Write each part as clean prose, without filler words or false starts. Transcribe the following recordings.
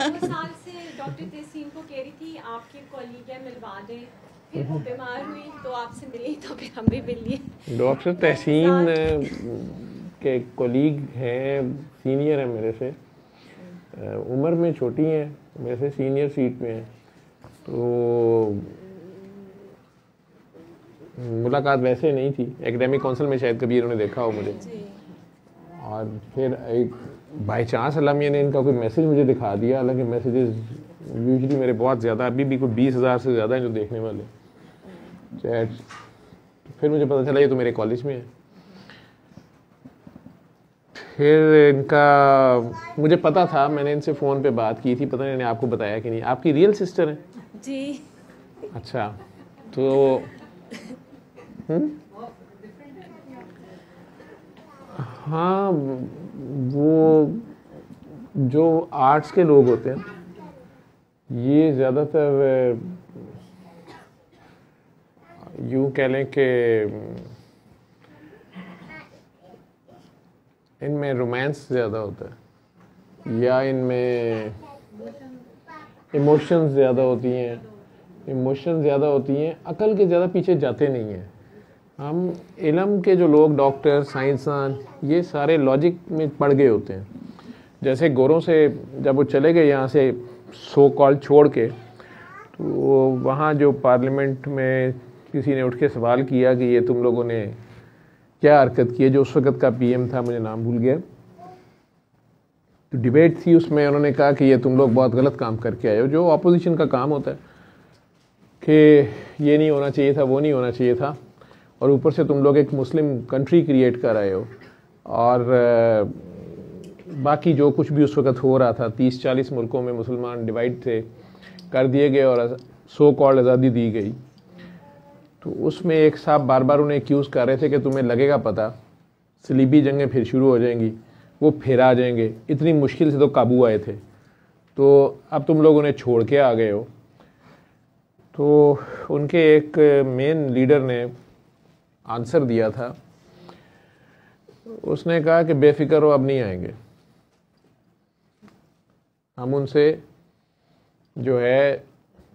साल से डॉक्टर तहसीन को कह रही थी आपके कॉलीग है मिलवा दें, फिर वो बीमार हुई तो आपसे मिली तो फिर हम भी मिल लिए। डॉक्टर तहसीन के कॉलीग हैं, सीनियर हैं मेरे से, उम्र में छोटी हैं, मेरे से सीनियर सीट में हैं, तो मुलाकात वैसे नहीं थी। एकेडमिक काउंसिल में शायद कभी इन्होंने देखा हो मुझे, और फिर एक बाई चांस अल्लाह ने इनका कोई मैसेज मुझे दिखा दिया। हालांकि मैसेजेस यूजुअली मेरे बहुत ज़्यादा, अभी भी कोई 20,000 से ज़्यादा हैं जो देखने वाले चैट्स। फिर मुझे पता चला ये तो मेरे कॉलेज में है। फिर इनका मुझे पता था, मैंने इनसे फ़ोन पे बात की थी, पता नहीं इन्हें आपको बताया कि नहीं। आपकी रियल सिस्टर है? जी। अच्छा, तो हाँ, वो जो आर्ट्स के लोग होते हैं ये ज़्यादातर यूँ कह लें कि इनमें रोमांस ज़्यादा होता है, या इनमें इमोशंस ज़्यादा होती हैं। इमोशंस ज़्यादा होती हैं, अकल के ज़्यादा पीछे जाते नहीं हैं। हम इल्म के जो लोग, डॉक्टर, साइंसदान, ये सारे लॉजिक में पड़ गए होते हैं। जैसे गोरों से जब वो चले गए यहाँ से सो कॉल छोड़ के, तो वहाँ जो पार्लियामेंट में किसी ने उठ के सवाल किया कि ये तुम लोगों ने क्या हरकत की है, जो उस वक़्त का पीएम था, मुझे नाम भूल गया, तो डिबेट थी, उसमें उन्होंने कहा कि ये तुम लोग बहुत गलत काम करके आए हो। जो अपोजिशन का काम होता है कि ये नहीं होना चाहिए था, वो नहीं होना चाहिए था, और ऊपर से तुम लोग एक मुस्लिम कंट्री क्रिएट कर रहे हो, और बाकी जो कुछ भी उस वक़्त हो रहा था, 30-40 मुल्कों में मुसलमान डिवाइड थे, कर दिए गए और सो कॉल्ड आज़ादी दी गई। तो उसमें एक साहब बार बार उन्हें एक्यूज़ कर रहे थे कि तुम्हें लगेगा पता, सलीबी जंगें फिर शुरू हो जाएंगी, वो फिर आ जाएंगे, इतनी मुश्किल से तो काबू आए थे, तो अब तुम लोग उन्हें छोड़ के आ गए हो। तो उनके एक मेन लीडर ने आंसर दिया था, उसने कहा कि बेफिक्र हो, अब नहीं आएंगे। हम उनसे जो है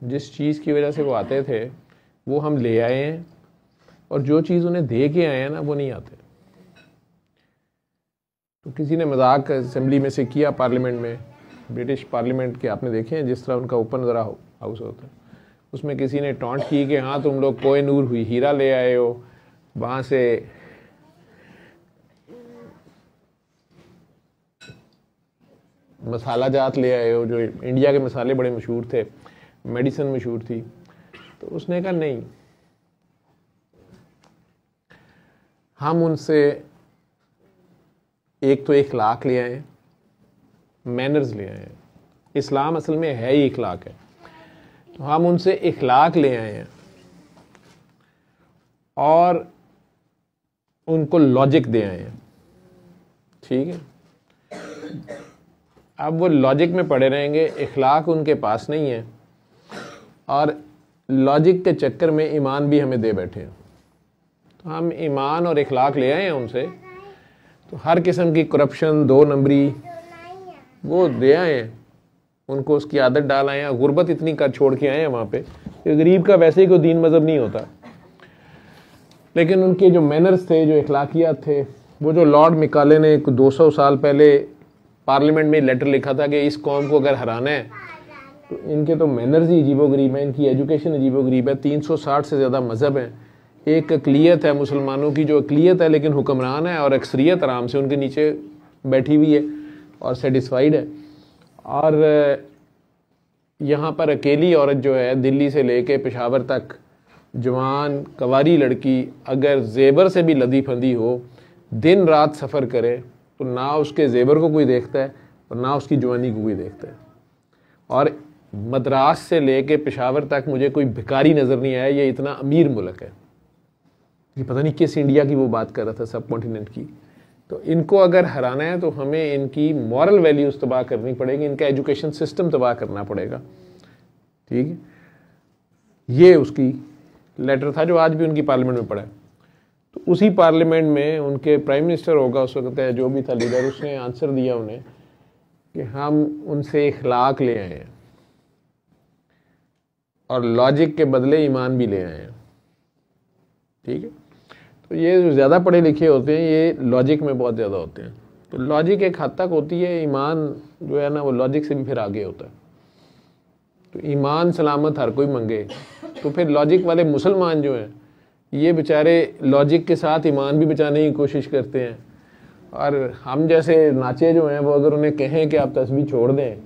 जिस चीज़ की वजह से वो आते थे वो हम ले आए हैं, और जो चीज़ उन्हें दे के आए हैं ना, वो नहीं आते। तो किसी ने मजाक असेंबली में से किया, पार्लियामेंट में, ब्रिटिश पार्लियामेंट के आपने देखे हैं जिस तरह उनका ओपन ज़रा हाउस होता है, उसमें किसी ने टॉन्ट की कि हाँ तुम लोग कोह नूर हुई हीरा ले आए हो, वहाँ से मसाला जात ले आए हो, जो इंडिया के मसाले बड़े मशहूर थे, मेडिसिन मशहूर थी। तो उसने कहा नहीं, हम उनसे एक तो इखलाक ले आए, मैनर्स ले आए हैं। इस्लाम असल में है ही इखलाक है, तो हम उनसे इखलाक ले आए हैं और उनको लॉजिक दे आए हैं। ठीक है, अब वो लॉजिक में पड़े रहेंगे, इखलाक उनके पास नहीं है, और लॉजिक के चक्कर में ईमान भी हमें दे बैठे हैं। तो हम ईमान और इखलाक ले आए हैं उनसे, तो हर किस्म की करप्शन, 2 नंबरी, वो दे आए हैं उनको, उसकी आदत डाल आए हैं। गुर्बत इतनी कर छोड़ के आए हैं वहाँ पे कि गरीब का वैसे ही कोई दीन मजहब नहीं होता, लेकिन उनके जो मैनर्स थे, जो इखलाकियात थे, वो जो लॉर्ड मिकाले ने 200 साल पहले पार्लियामेंट में लेटर लिखा था कि इस कौम को अगर हराना है तो इनके तो मैनर्स ही अजीबोगरीब हैं, इनकी एजुकेशन अजीबोगरीब है। 360 से ज़्यादा मज़हब हैं, एक अक़लियत है मुसलमानों की, जो अक़लियत है लेकिन हुक्मरान है, और अक्सरियत आराम से उनके नीचे बैठी हुई है और सेटिस्फाइड है। और यहाँ पर अकेली औरत जो है, दिल्ली से लेके पेशावर तक, जवान कवारी लड़की, अगर जेबर से भी लदी फंदी हो, दिन रात सफ़र करे, तो ना उसके जेबर को कोई देखता है और ना उसकी जवानी को कोई देखता है। और मद्रास से लेके पेशावर तक मुझे कोई भिखारी नज़र नहीं आया। ये इतना अमीर मुल्क है, ये पता नहीं किस इंडिया की वो बात कर रहा था, सब कॉन्टिनेंट की। तो इनको अगर हराना है तो हमें इनकी मॉरल वैल्यूज़ तबाह करनी पड़ेगी, इनका एजुकेशन सिस्टम तबाह करना पड़ेगा। ठीक है, ये उसकी लेटर था जो आज भी उनकी पार्लियामेंट में पड़ा है। तो उसी पार्लियामेंट में उनके प्राइम मिनिस्टर होगा उस वक्त, जो भी था लीडर, उसने आंसर दिया उन्हें कि हम उनसे इखलाक ले आए हैं और लॉजिक के बदले ईमान भी ले आए हैं। ठीक है, तो ये जो ज़्यादा पढ़े लिखे होते हैं ये लॉजिक में बहुत ज़्यादा होते हैं। तो लॉजिक एक हद तक होती है, ईमान जो है ना वो लॉजिक से भी फिर आगे होता है। तो ईमान सलामत हर कोई मंगे, तो फिर लॉजिक वाले मुसलमान जो हैं ये बेचारे लॉजिक के साथ ईमान भी बचाने की कोशिश करते हैं। और हम जैसे नाचे जो हैं वो अगर उन्हें कहें कि आप तस्बीह छोड़ दें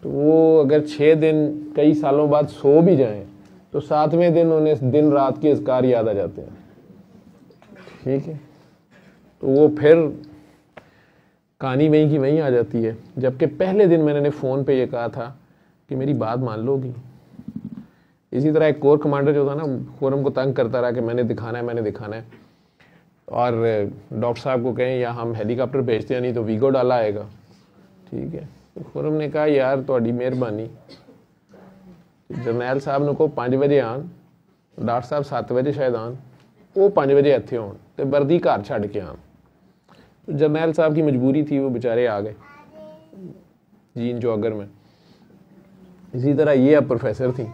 तो वो अगर 6 दिन कई सालों बाद सो भी जाएं तो 7वें दिन उन्हें दिन रात के अज़कार याद आ जाते हैं। ठीक है, तो वो फिर कहानी वहीं की वहीं आ जाती है। जबकि पहले दिन मैंने फ़ोन पे ये कहा था कि मेरी बात मान लोगी। इसी तरह एक कोर कमांडर जो था ना खुरम को तंग करता रहा कि मैंने दिखाना है मैंने दिखाना है, और डॉक्टर साहब को कहें या हम हेलीकॉप्टर भेजते हैं नहीं तो वीगो डाला आएगा। ठीक है, तो खुरम ने कहा यार ਤੁਹਾਡੀ ਮਿਹਰਬਾਨੀ, जरनैल साहब ਨੂੰ को 5 ਵਜੇ ਆਣ, डॉक्टर साहब 7 ਵਜੇ शायद आन, वो 5 ਵਜੇ ਇੱਥੇ ਹੋਣ ਤੇ ਵਰਦੀ ਘਰ ਛੱਡ ਕੇ ਆਣ। तो जरनैल साहब की मजबूरी थी, वो बेचारे आ गए जीन जॉगर में। इसी तरह ये अब प्रोफेसर थी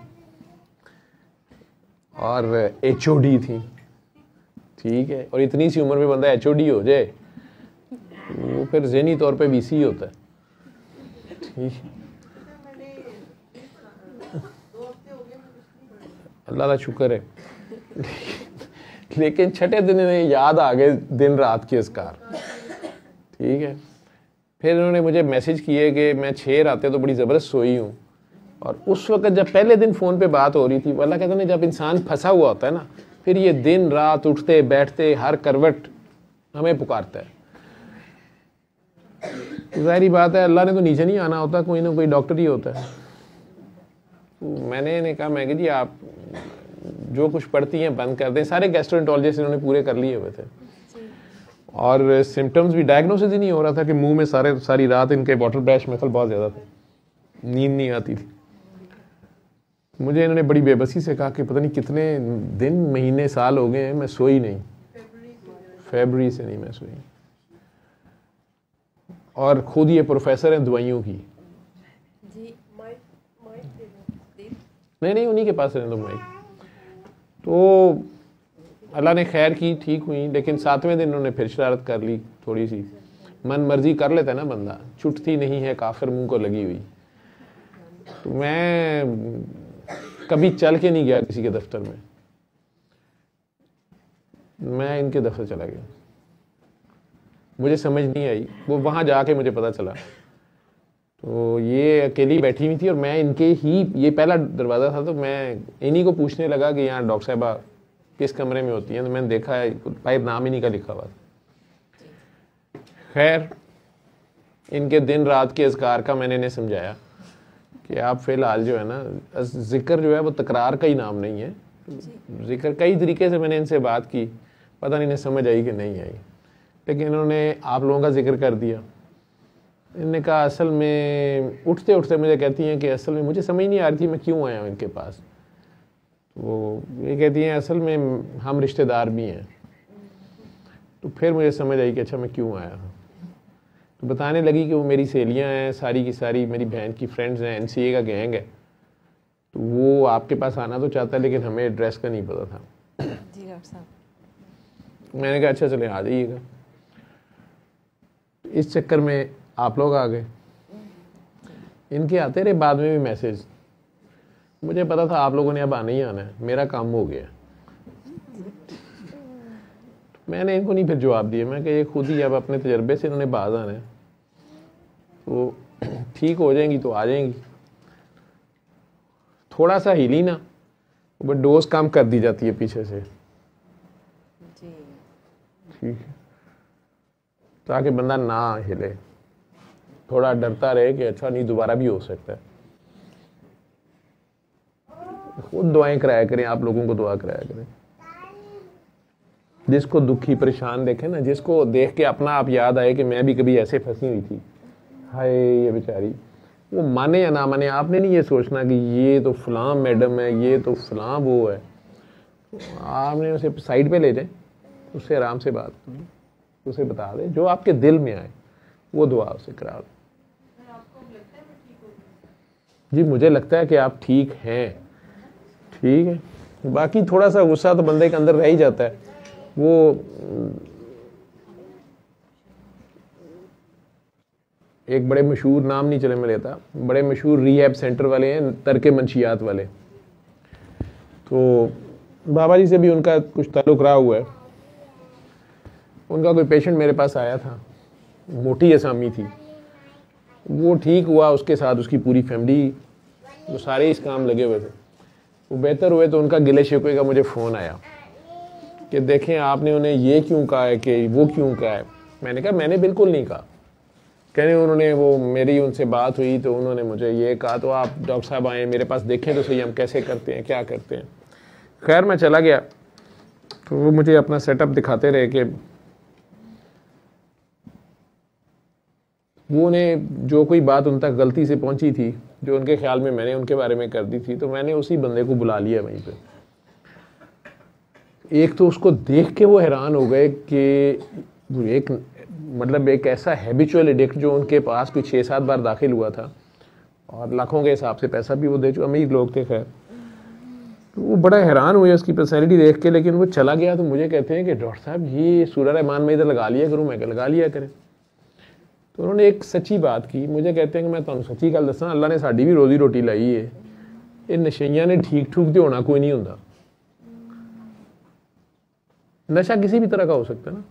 और HOD थी। ठीक है, और इतनी सी उम्र में बंदा HOD हो जाए वो फिर ज़हनी तौर पे VC होता है। ठीक, अल्लाह का शुक्र है। लेकिन छठे दिन इन्हें याद आ गए दिन रात के अज़कार। ठीक है, फिर उन्होंने मुझे मैसेज किए कि मैं 6 रातें तो बड़ी ज़बरदस्त सोई हूँ। और उस वक्त जब पहले दिन फ़ोन पे बात हो रही थी, अल्लाह कहते हैं जब इंसान फंसा हुआ होता है ना फिर ये दिन रात उठते बैठते हर करवट हमें पुकारता है। ज़ाहिरी बात है अल्लाह ने तो नीचे नहीं आना होता, कोई ना कोई डॉक्टर ही होता है। तो मैंने इन्हें कहा मैं कि जी आप जो कुछ पढ़ती हैं बंद कर दें। सारे गैस्ट्रोएंटरोलॉजिस्ट इन्होंने पूरे कर लिए हुए थे और सिम्टम्स भी डायग्नोसिस ही नहीं हो रहा था कि मुंह में सारी रात इनके वाटर ब्रश मेथल बहुत ज़्यादा थे, नींद नहीं आती थी। मुझे इन्होंने बड़ी बेबसी से कहा कि पता नहीं कितने दिन महीने साल हो गए हैं मैं सोई नहीं, फरवरी से नहीं मैं सोई। और खुद ये प्रोफेसर हैं दवाइयों की। नहीं उन्हीं के पास रहने दो माइक। तो अल्लाह ने खैर की, ठीक हुई। लेकिन 7वें दिन उन्होंने फिर शरारत कर ली थोड़ी सी। मन मर्जी कर लेता है ना बंदा, छुटती नहीं है काफिर मुंह को लगी हुई। तो मैं कभी चल के नहीं गया किसी के दफ्तर में, मैं इनके दफ्तर चला गया। मुझे समझ नहीं आई, वो वहाँ जाके मुझे पता चला। तो ये अकेली बैठी हुई थी और मैं इनके ही, ये पहला दरवाज़ा था तो मैं इन्हीं को पूछने लगा कि यहाँ डॉक्टर साहबा किस कमरे में होती हैं। तो मैंने देखा है पाइप नाम ही नहीं का लिखा हुआ। खैर इनके दिन रात के अज़कार का मैंने इन्हें समझाया कि आप फ़िलहाल जो है ना ज़िक्र जो है वो तकरार का ही नाम नहीं है। ज़िक्र कई तरीके से मैंने इनसे बात की, पता नहीं इन्हें समझ आई कि नहीं आई, लेकिन इन्होंने आप लोगों का जिक्र कर दिया। इन्होंने कहा असल में उठते उठते मुझे कहती हैं कि असल में मुझे समझ नहीं आ रही थी मैं क्यों आया हूँ इनके पास। वो ये कहती हैं असल में हम रिश्तेदार भी हैं। तो फिर मुझे समझ आई कि अच्छा मैं क्यों आया हूँ। तो बताने लगी कि वो मेरी सहेलियाँ हैं, सारी की सारी मेरी बहन की फ्रेंड्स हैं, NCA का गैंग है। तो वो आपके पास आना तो चाहता है लेकिन हमें एड्रेस का नहीं पता था। जी डॉक्टर साहब। मैंने कहा अच्छा चले आ जाइएगा। इस चक्कर में आप लोग आ गए। इनके आते रहे बाद में भी मैसेज, मुझे पता था आप लोगों ने अब आना ही आना है, मेरा काम हो गया। मैंने इनको नहीं फिर जवाब दिया, मैं कि ये खुद ही अब अपने तजर्बे से इन्होंने बाज आना है, तो ठीक हो जाएंगी तो आ जाएंगी। थोड़ा सा हिली ना वो डोज कम कर दी जाती है पीछे से, ठीक है, ताकि बंदा ना हिले, थोड़ा डरता रहे कि अच्छा नहीं दोबारा भी हो सकता है। खुद दुआएं कराया करें, आप लोगों को दुआ कराया करें। जिसको दुखी परेशान देखे ना, जिसको देख के अपना आप याद आए कि मैं भी कभी ऐसे फंसी हुई थी, हाय ये बेचारी, वो माने या ना माने, आपने नहीं ये सोचना कि ये तो फलां मैडम है, ये तो फलां वो है। आपने उसे साइड पे ले जाए, उससे आराम से बात करें, उसे बता दे जो आपके दिल में आए, वो दुआ उसे करा दो। जी मुझे लगता है कि आप ठीक हैं, ठीक है। बाकी थोड़ा सा गुस्सा तो बंदे के अंदर रह ही जाता है। वो एक बड़े मशहूर, नाम नहीं चले में लेता, बड़े मशहूर रिहैब सेंटर वाले हैं, तरके मंशियात वाले। तो बाबा जी से भी उनका कुछ ताल्लुक रहा हुआ है। उनका कोई पेशेंट मेरे पास आया था, मोटी असामी थी, वो ठीक हुआ, उसके साथ उसकी पूरी फैमिली, वो सारे इस काम लगे हुए थे, वो बेहतर हुए। तो उनका गिले शिकवे का मुझे फ़ोन आया कि देखें आपने उन्हें ये क्यों कहा है कि वो क्यों कहा है। मैंने कहा मैंने बिल्कुल नहीं कहा। कहने उन्होंने, वो मेरी उनसे बात हुई तो उन्होंने मुझे ये कहा, तो आप डॉक्टर साहब आए मेरे पास, देखें तो सही हम कैसे करते हैं, क्या करते हैं। खैर मैं चला गया, तो वो मुझे अपना सेटअप दिखाते रहे कि वो उन्हें जो कोई बात उन तक गलती से पहुंची थी, जो उनके ख्याल में मैंने उनके बारे में कर दी थी, तो मैंने उसी बंदे को बुला लिया वहीं पे। एक तो उसको देख के वो हैरान हो गए कि एक मतलब एक ऐसा हैबिचुअल एडिक्ट जो उनके पास कोई 6-7 बार दाखिल हुआ था और लाखों के हिसाब से पैसा भी वो दे चुके, अमीर लोग थे। खैर तो वो बड़ा हैरान हुए उसकी पर्सनैलिटी देख के। लेकिन वो चला गया तो मुझे कहते हैं कि डॉक्टर साहब ये सूरह रहमान में इधर लगा लिया करूँ। मैं लगा लिया करें। तो उन्होंने एक सच्ची बात की, मुझे कहते हैं कि मैं तुहानू सच्ची गल दसां, अल्लाह ने साडी भी रोजी रोटी लाई है, ये नशइयां ने ठीक ठूक तो होना कोई नहीं होंदा। नशा किसी भी तरह का हो सकता है ना।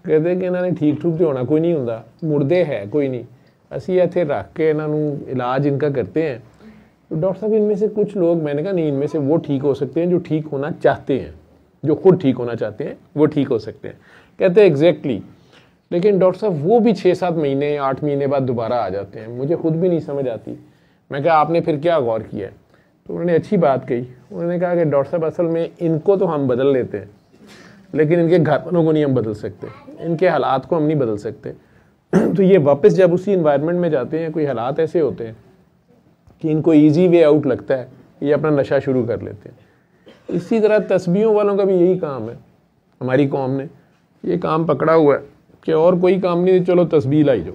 कहते हैं कि इन्होंने ठीक ठूक तो होना कोई नहीं होंदा, मुर्दे है कोई नहीं, असी इत्थे रख के इन्हों इलाज इनका करते हैं। तो डॉक्टर साहब इनमें से कुछ लोग, मैंने कहा नहीं, इनमें से वो ठीक हो सकते हैं जो ठीक होना चाहते हैं, जो खुद ठीक होना चाहते हैं वो ठीक हो सकते हैं। कहते हैं एग्जैक्टली। लेकिन डॉक्टर साहब वो भी 6-7 महीने 8 महीने बाद दोबारा आ जाते हैं, मुझे खुद भी नहीं समझ आती। मैं कहा आपने फिर क्या गौर किया है? तो उन्होंने अच्छी बात कही। उन्होंने कहा कि डॉक्टर साहब असल में इनको तो हम बदल लेते हैं, लेकिन इनके घर वालों को नहीं हम बदल सकते, इनके हालात को हम नहीं बदल सकते। तो ये वापस जब उसी इन्वायरमेंट में जाते हैं, कोई हालात ऐसे होते हैं कि इनको ईजी वे आउट लगता है, ये अपना नशा शुरू कर लेते हैं। इसी तरह तस्बीहों वालों का भी यही काम है। हमारी कौम ने ये काम पकड़ा हुआ है कि और कोई काम नहीं, चलो तस्बीह लाई जाओ।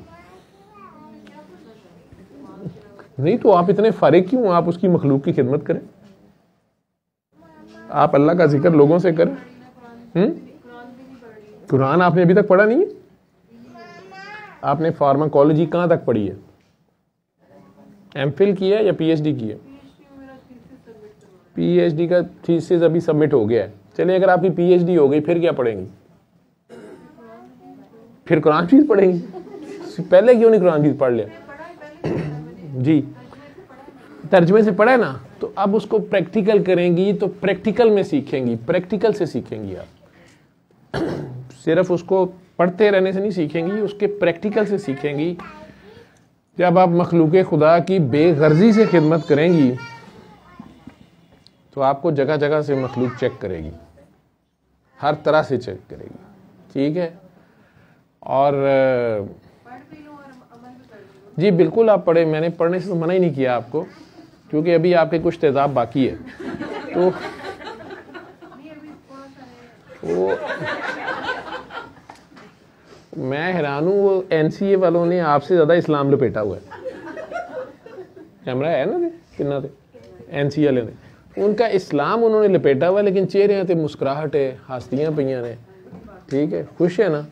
नहीं तो आप इतने फारिग क्यों, आप उसकी मखलूक की खिदमत करें, आप अल्लाह का जिक्र लोगों से करें। कुरान आपने अभी तक पढ़ा नहीं है? आपने फार्माकोलॉजी कहां तक पढ़ी है? एमफिल किया या पीएचडी किया? पीएचडी का थीसिस अभी सबमिट हो गया है। चलिए अगर आपकी पीएचडी हो गई फिर क्या पढ़ेंगी? फिर कुरान शरीफ पढ़ेंगी। पहले क्यों नहीं कुरान शरीफ पढ़ लिया? जी तर्जमे से पढ़ा है ना, तो अब उसको प्रैक्टिकल करेंगी तो प्रैक्टिकल में सीखेंगी, प्रैक्टिकल से सीखेंगी। आप सिर्फ उसको पढ़ते रहने से नहीं सीखेंगी, उसके प्रैक्टिकल से सीखेंगी। जब आप मखलूक खुदा की बेगर्जी से खिदमत करेंगी तो आपको जगह जगह से मखलूक चेक करेगी, हर तरह से चेक करेगी, ठीक है। और जी बिल्कुल आप पढ़े, मैंने पढ़ने से तो मना ही नहीं किया आपको, क्योंकि अभी आपके कुछ तेजाब बाकी है। तो मैं हैरान हूँ, वो एनसीए वालों ने आपसे ज़्यादा इस्लाम लपेटा हुआ है। कैमरा है ना किन्ना थे एनसीए वाले ने, उनका इस्लाम उन्होंने लपेटा हुआ है, लेकिन चेहरे ते मुस्कुराहट है, हस्तियाँ पईयां ने, ठीक है, खुश है ना।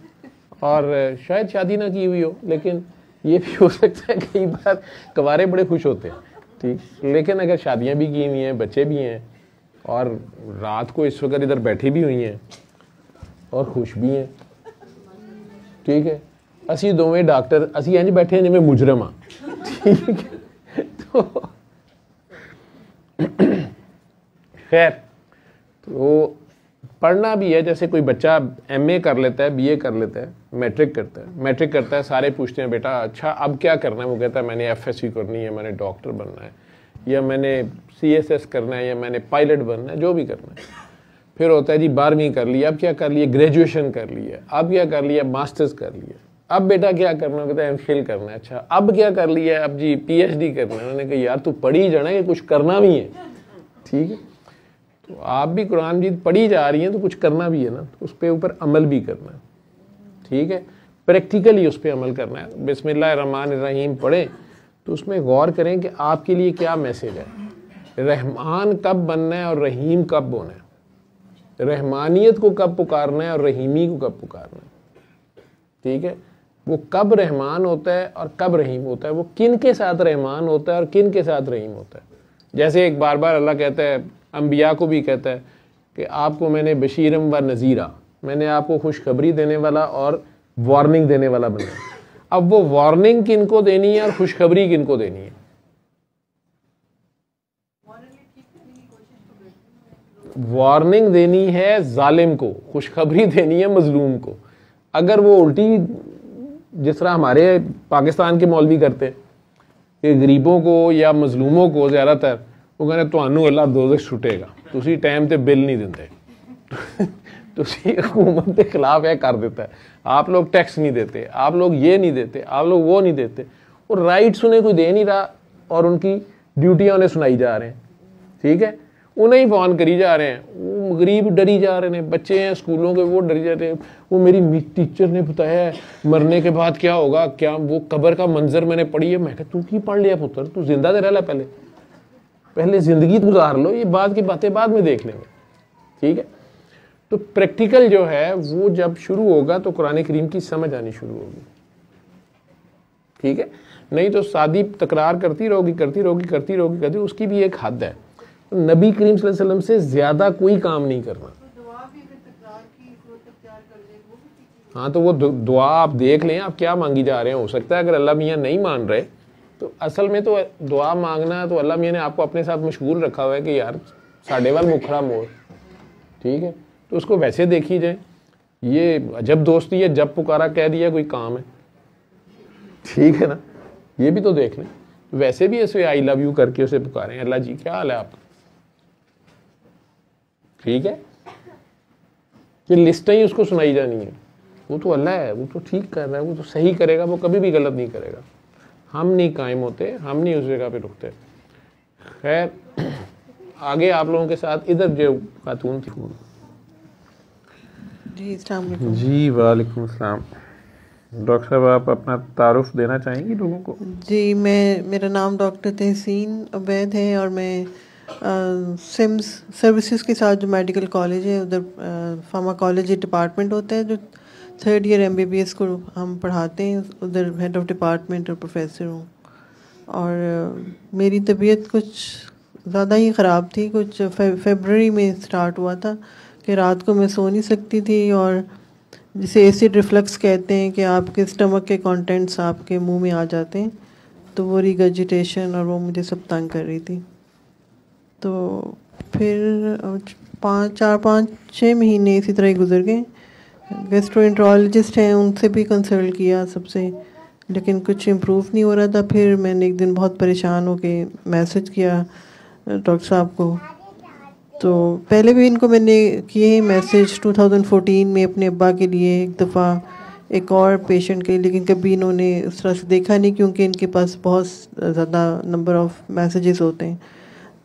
और शायद शादी ना की हुई हो, लेकिन ये भी हो सकता है कई बार कवारे बड़े खुश होते हैं, ठीक। लेकिन अगर शादियां भी की हुई हैं, बच्चे भी हैं, और रात को इस वक्त इधर बैठी भी हुई हैं और खुश भी हैं, ठीक है। असी दोवें डॉक्टर असी इंज बैठे हैं जिवें मुजरम हाँ, ठीक है। तो खैर, तो पढ़ना भी है। जैसे कोई बच्चा एमए कर लेता है, बीए कर लेता है, मैट्रिक करता है, सारे पूछते हैं बेटा अच्छा अब क्या करना है? वो कहता है मैंने एफएससी करनी है, मैंने डॉक्टर बनना है, या मैंने सीएसएस करना है, या मैंने पायलट बनना है, जो भी करना है। फिर होता है जी 12वीं कर लिया, अब क्या कर लिया? ग्रेजुएशन कर लिया, अब क्या कर लिया? मास्टर्स कर लिया, अब बेटा क्या करना है? कहता है एमफिल करना है। अच्छा अब क्या कर लिया? अब जी पीएचडी करना है। उन्होंने कहा यार तू पढ़ी जाना कि कुछ करना भी है, ठीक है। तो आप भी कुरान मजीद पढ़ी जा रही हैं तो कुछ करना भी है ना, तो उस पर ऊपर अमल भी करना है, ठीक है। प्रैक्टिकली उस पर अमल करना है। बिस्मिल्लाहिर्रहमानिर्रहीम पढ़े तो उसमें गौर करें कि आपके लिए क्या मैसेज है। रहमान कब बनना है और रहीम कब होना है, रहमानियत को कब पुकारना है और रहीमी को कब पुकारना है। ठीक है, वो कब रहमान होता है और कब रहीम होता है, वो किन के साथ रहमान होता है और किन के साथ रहीम होता है। जैसे एक बार बार अल्लाह कहता है, अंबिया को भी कहता है कि आपको मैंने बशीरम व नज़ीरा, मैंने आपको खुशखबरी देने वाला और वार्निंग देने वाला बनाया। अब वो वार्निंग किन को देनी है और खुशखबरी किन को देनी है। वार्निंग देनी है जालिम को, खुशखबरी देनी है मजलूम को। अगर वो उल्टी, जिस तरह हमारे पाकिस्तान के मौलवी करते हैं कि गरीबों को या मजलूमों को ज़्यादातर वो कहते ਤੁਹਾਨੂੰ अल्लाह दोज़ख छुटेगा, तुसी टाइम ते बिल नहीं देंगे, तुसी हुकूमत के खिलाफ है कर देता है, आप लोग टैक्स नहीं देते, आप लोग ये नहीं देते, आप लोग वो नहीं देते। और राइट्स उन्हें कोई दे नहीं रहा और उनकी ड्यूटियाँ उन्हें सुनाई जा रहे हैं। ठीक है, उन्हें ही फोन करी जा रहे हैं, वो गरीब डरी जा रहे हैं, बच्चे हैं स्कूलों के वो डरी जा रहे हैं। वो मेरी टीचर ने बताया है मरने के बाद क्या होगा, क्या वो कब्र का मंजर मैंने पढ़ी है। मैं कहा तू की पढ़ लिया पुत्र, तू जिंदा तो रह ला, पहले जिंदगी गुजार लो, ये बाद की बातें बाद में देख लेंगे। ठीक है, तो प्रैक्टिकल जो है वो जब शुरू होगा तो कुरान करीम की समझ आनी शुरू होगी। ठीक है, नहीं तो सादी तकरार करती रहोगी, उसकी भी एक हद है। नबी करीम सल्लल्लाहु अलैहि वसल्लम से ज्यादा कोई काम नहीं करना। हाँ, तो वो दुआ आप देख लें आप क्या मांगी जा रहे हैं। हो सकता है अगर अल्लाह मियाँ नहीं मान रहे तो असल में तो दुआ मांगना है तो अल्लाह मियाँ ने आपको अपने साथ मशगूल रखा हुआ है कि यार साढ़े वाल मुखरा मोड़। ठीक है, तो उसको वैसे देखी जाए, ये अजब दोस्ती है, जब पुकारा कह दिया कोई काम है। ठीक है ना, ये भी तो देख लें। वैसे भी ऐसे आई लव यू करके उसे पुकारें, अल्लाह जी क्या हाल है आपका। ठीक है, कि लिस्टें ही उसको सुनाई जानी है। वो तो अल्लाह है, वो तो ठीक कर रहा है, वो तो सही करेगा, वो कभी भी गलत नहीं करेगा। हम नहीं कायम होते, हम नहीं उस जगह पे रुकते। खैर, आगे आप लोगों के साथ इधर जो खातून थी जी, वालेकुम अस्सलाम। डॉक्टर साहब आप अपना तारुफ देना चाहेंगी लोगों को? जी, मेरा नाम डॉक्टर तहसीन अवैध है और मैं सिम्स सर्विसेज के साथ जो मेडिकल कॉलेज है उधर फार्माकोलॉजी डिपार्टमेंट होता है, जो 3rd ईयर MBBS को हम पढ़ाते हैं, उधर हेड ऑफ डिपार्टमेंट और प्रोफेसर हूँ। और मेरी तबीयत कुछ ज़्यादा ही ख़राब थी। कुछ फरवरी में स्टार्ट हुआ था कि रात को मैं सो नहीं सकती थी, और जिसे एसिड रिफ्लक्स कहते हैं कि आपके स्टमक के कंटेंट्स आपके मुंह में आ जाते हैं, तो वो रिगर्जिटेशन और वो मुझे सब तंग कर रही थी। तो फिर 4-5-6 महीने इसी तरह ही गुजर गए। गैस्ट्रोएंट्रोलॉजिस्ट हैं, उनसे भी कंसल्ट किया सबसे, लेकिन कुछ इम्प्रूव नहीं हो रहा था। फिर मैंने एक दिन बहुत परेशान होके मैसेज किया डॉक्टर साहब को। तो पहले भी इनको मैंने किए मैसेज 2014 में अपने अब्बा के लिए, एक दफ़ा एक और पेशेंट के, लेकिन कभी इन्होंने उस तरह से देखा नहीं, क्योंकि इनके पास बहुत ज़्यादा नंबर ऑफ़ मैसेजेस होते हैं।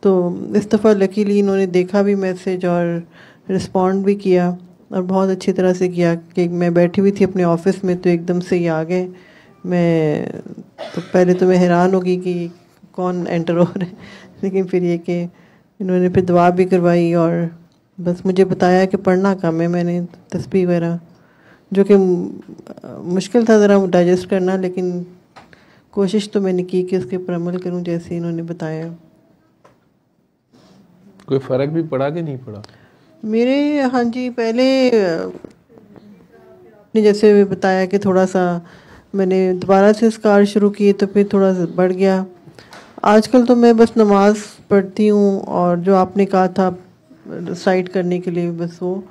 तो इस दफ़ा लकीली इन्होंने देखा भी मैसेज और रिस्पॉन्ड भी किया, और बहुत अच्छी तरह से किया। कि मैं बैठी हुई थी अपने ऑफिस में तो एकदम से ये आ गए। मैं तो पहले तो मैं हैरान हो गई कि कौन एंटर हो रहा है, लेकिन फिर ये कि इन्होंने फिर दुआ भी करवाई और बस मुझे बताया कि पढ़ना कम है। मैंने तस्बीह वगैरह, जो कि मुश्किल था ज़रा डाइजेस्ट करना, लेकिन कोशिश तो मैंने की कि उसके ऊपर अमल करूं जैसे इन्होंने बताया। कोई फ़र्क भी पड़ा कि नहीं पड़ा? मेरे, हाँ जी, पहले जैसे बताया कि थोड़ा सा मैंने दोबारा से स्कार शुरू किए तो फिर थोड़ा सा बढ़ गया। आजकल तो मैं बस नमाज पढ़ती हूँ, और जो आपने कहा था साइड करने के लिए, बस वो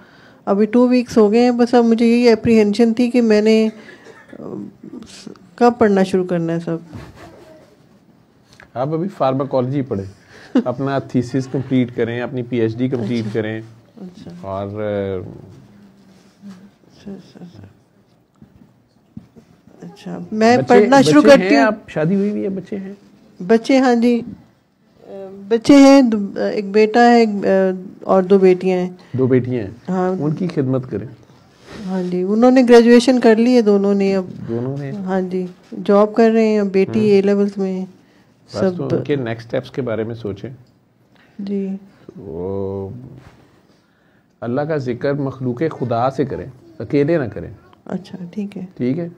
अभी 2 वीक्स हो गए हैं। बस अब मुझे यही एप्रीहेंशन थी कि मैंने कब पढ़ना शुरू करना है सब। आप अभी फार्माकोलॉजी पढ़े, अपना थीसिस कंप्लीट करें, अपनी PhD कंप्लीट करें। अच्छा। और अच्छा, मैं पढ़ना शुरू करती हूँ। आप शादी हुई भी है, बच्चे हैं? बच्चे, हाँ जी, बच्चे हैं, एक बेटा है और 2 बेटियां हैं। 2 बेटियां हैं? हाँ। उनकी खिदमत करें। हाँ जी, उन्होंने ग्रेजुएशन कर ली है दोनों ने। अब दोनों ने? हाँ जी, जॉब कर रहे हैं। बेटी A levels में है बस तो उनके नेक्स्ट स्टेप्स के बारे में सोचें जी। तो अल्लाह का जिक्र मखलूक खुदा से करें, अकेले ना करें। अच्छा ठीक है। ठीक है,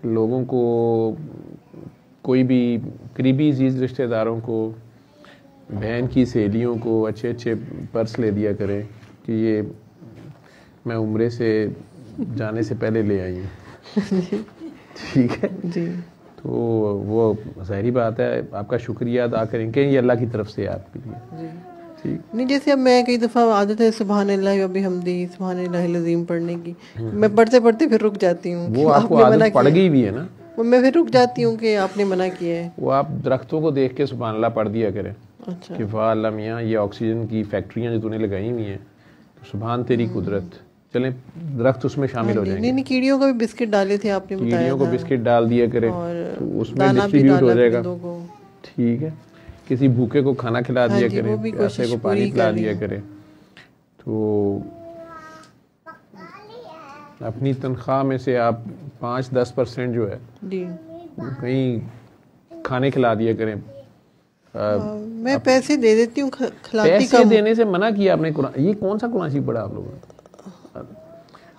लोगों को, कोई भी करीबी अजीज़ रिश्तेदारों को, बहन की सहेलियों को अच्छे अच्छे पर्स ले दिया करें कि ये मैं उम्रे से जाने से पहले ले आई हूँ। ठीक है जी। तो वो ज़ाहिरी बात है, आपका शुक्रिया अदा करेंगे, ये अल्लाह की तरफ से है आपके लिए। ठीक, नहीं जैसे अब मैं कई दफ़ा आदत है सुभान अल्लाह व बिहम्दी सुभान अल्लाहिल अज़ीम पढ़ने की, मैं पढ़ते पढ़ते फिर रुक जाती हूँ। वो आपको आदत पड़ गई भी है ना, वो मैं फिर रुक जाती हूँ कि आपने मना किया है। वो आप दरख्तों को देख के सुभान अल्लाह पढ़ दिया करें अच्छा। कि वाह अल्लाह मियाँ, ये ऑक्सीजन की फैक्ट्रियाँ जो तूने लगाई हुई हैं, तो सुभान तेरी कुदरत। चलें, दरख्त उसमें शामिल हो जाएंगे। नहीं कीड़ियों का भी बिस्किट डाले थे आपने बताया, कीड़ियों को बिस्किट डाल दिया करें, तो उसमें डिस्ट्रीब्यूट हो जाएगा। ठीक है, किसी भूखे को खाना खिला दिया करें, प्यासे को पानी पिला दिया करें। तो अपनी तनख्वाह में से आप 5-10% जो है कहीं खाने खिला दिया करें। मैं पैसे दे देती हूँ, पैसे देने से मना किया आपने। कुरान, ये कौन सा कुरान शरीफ पढ़ा आप लोगों ने?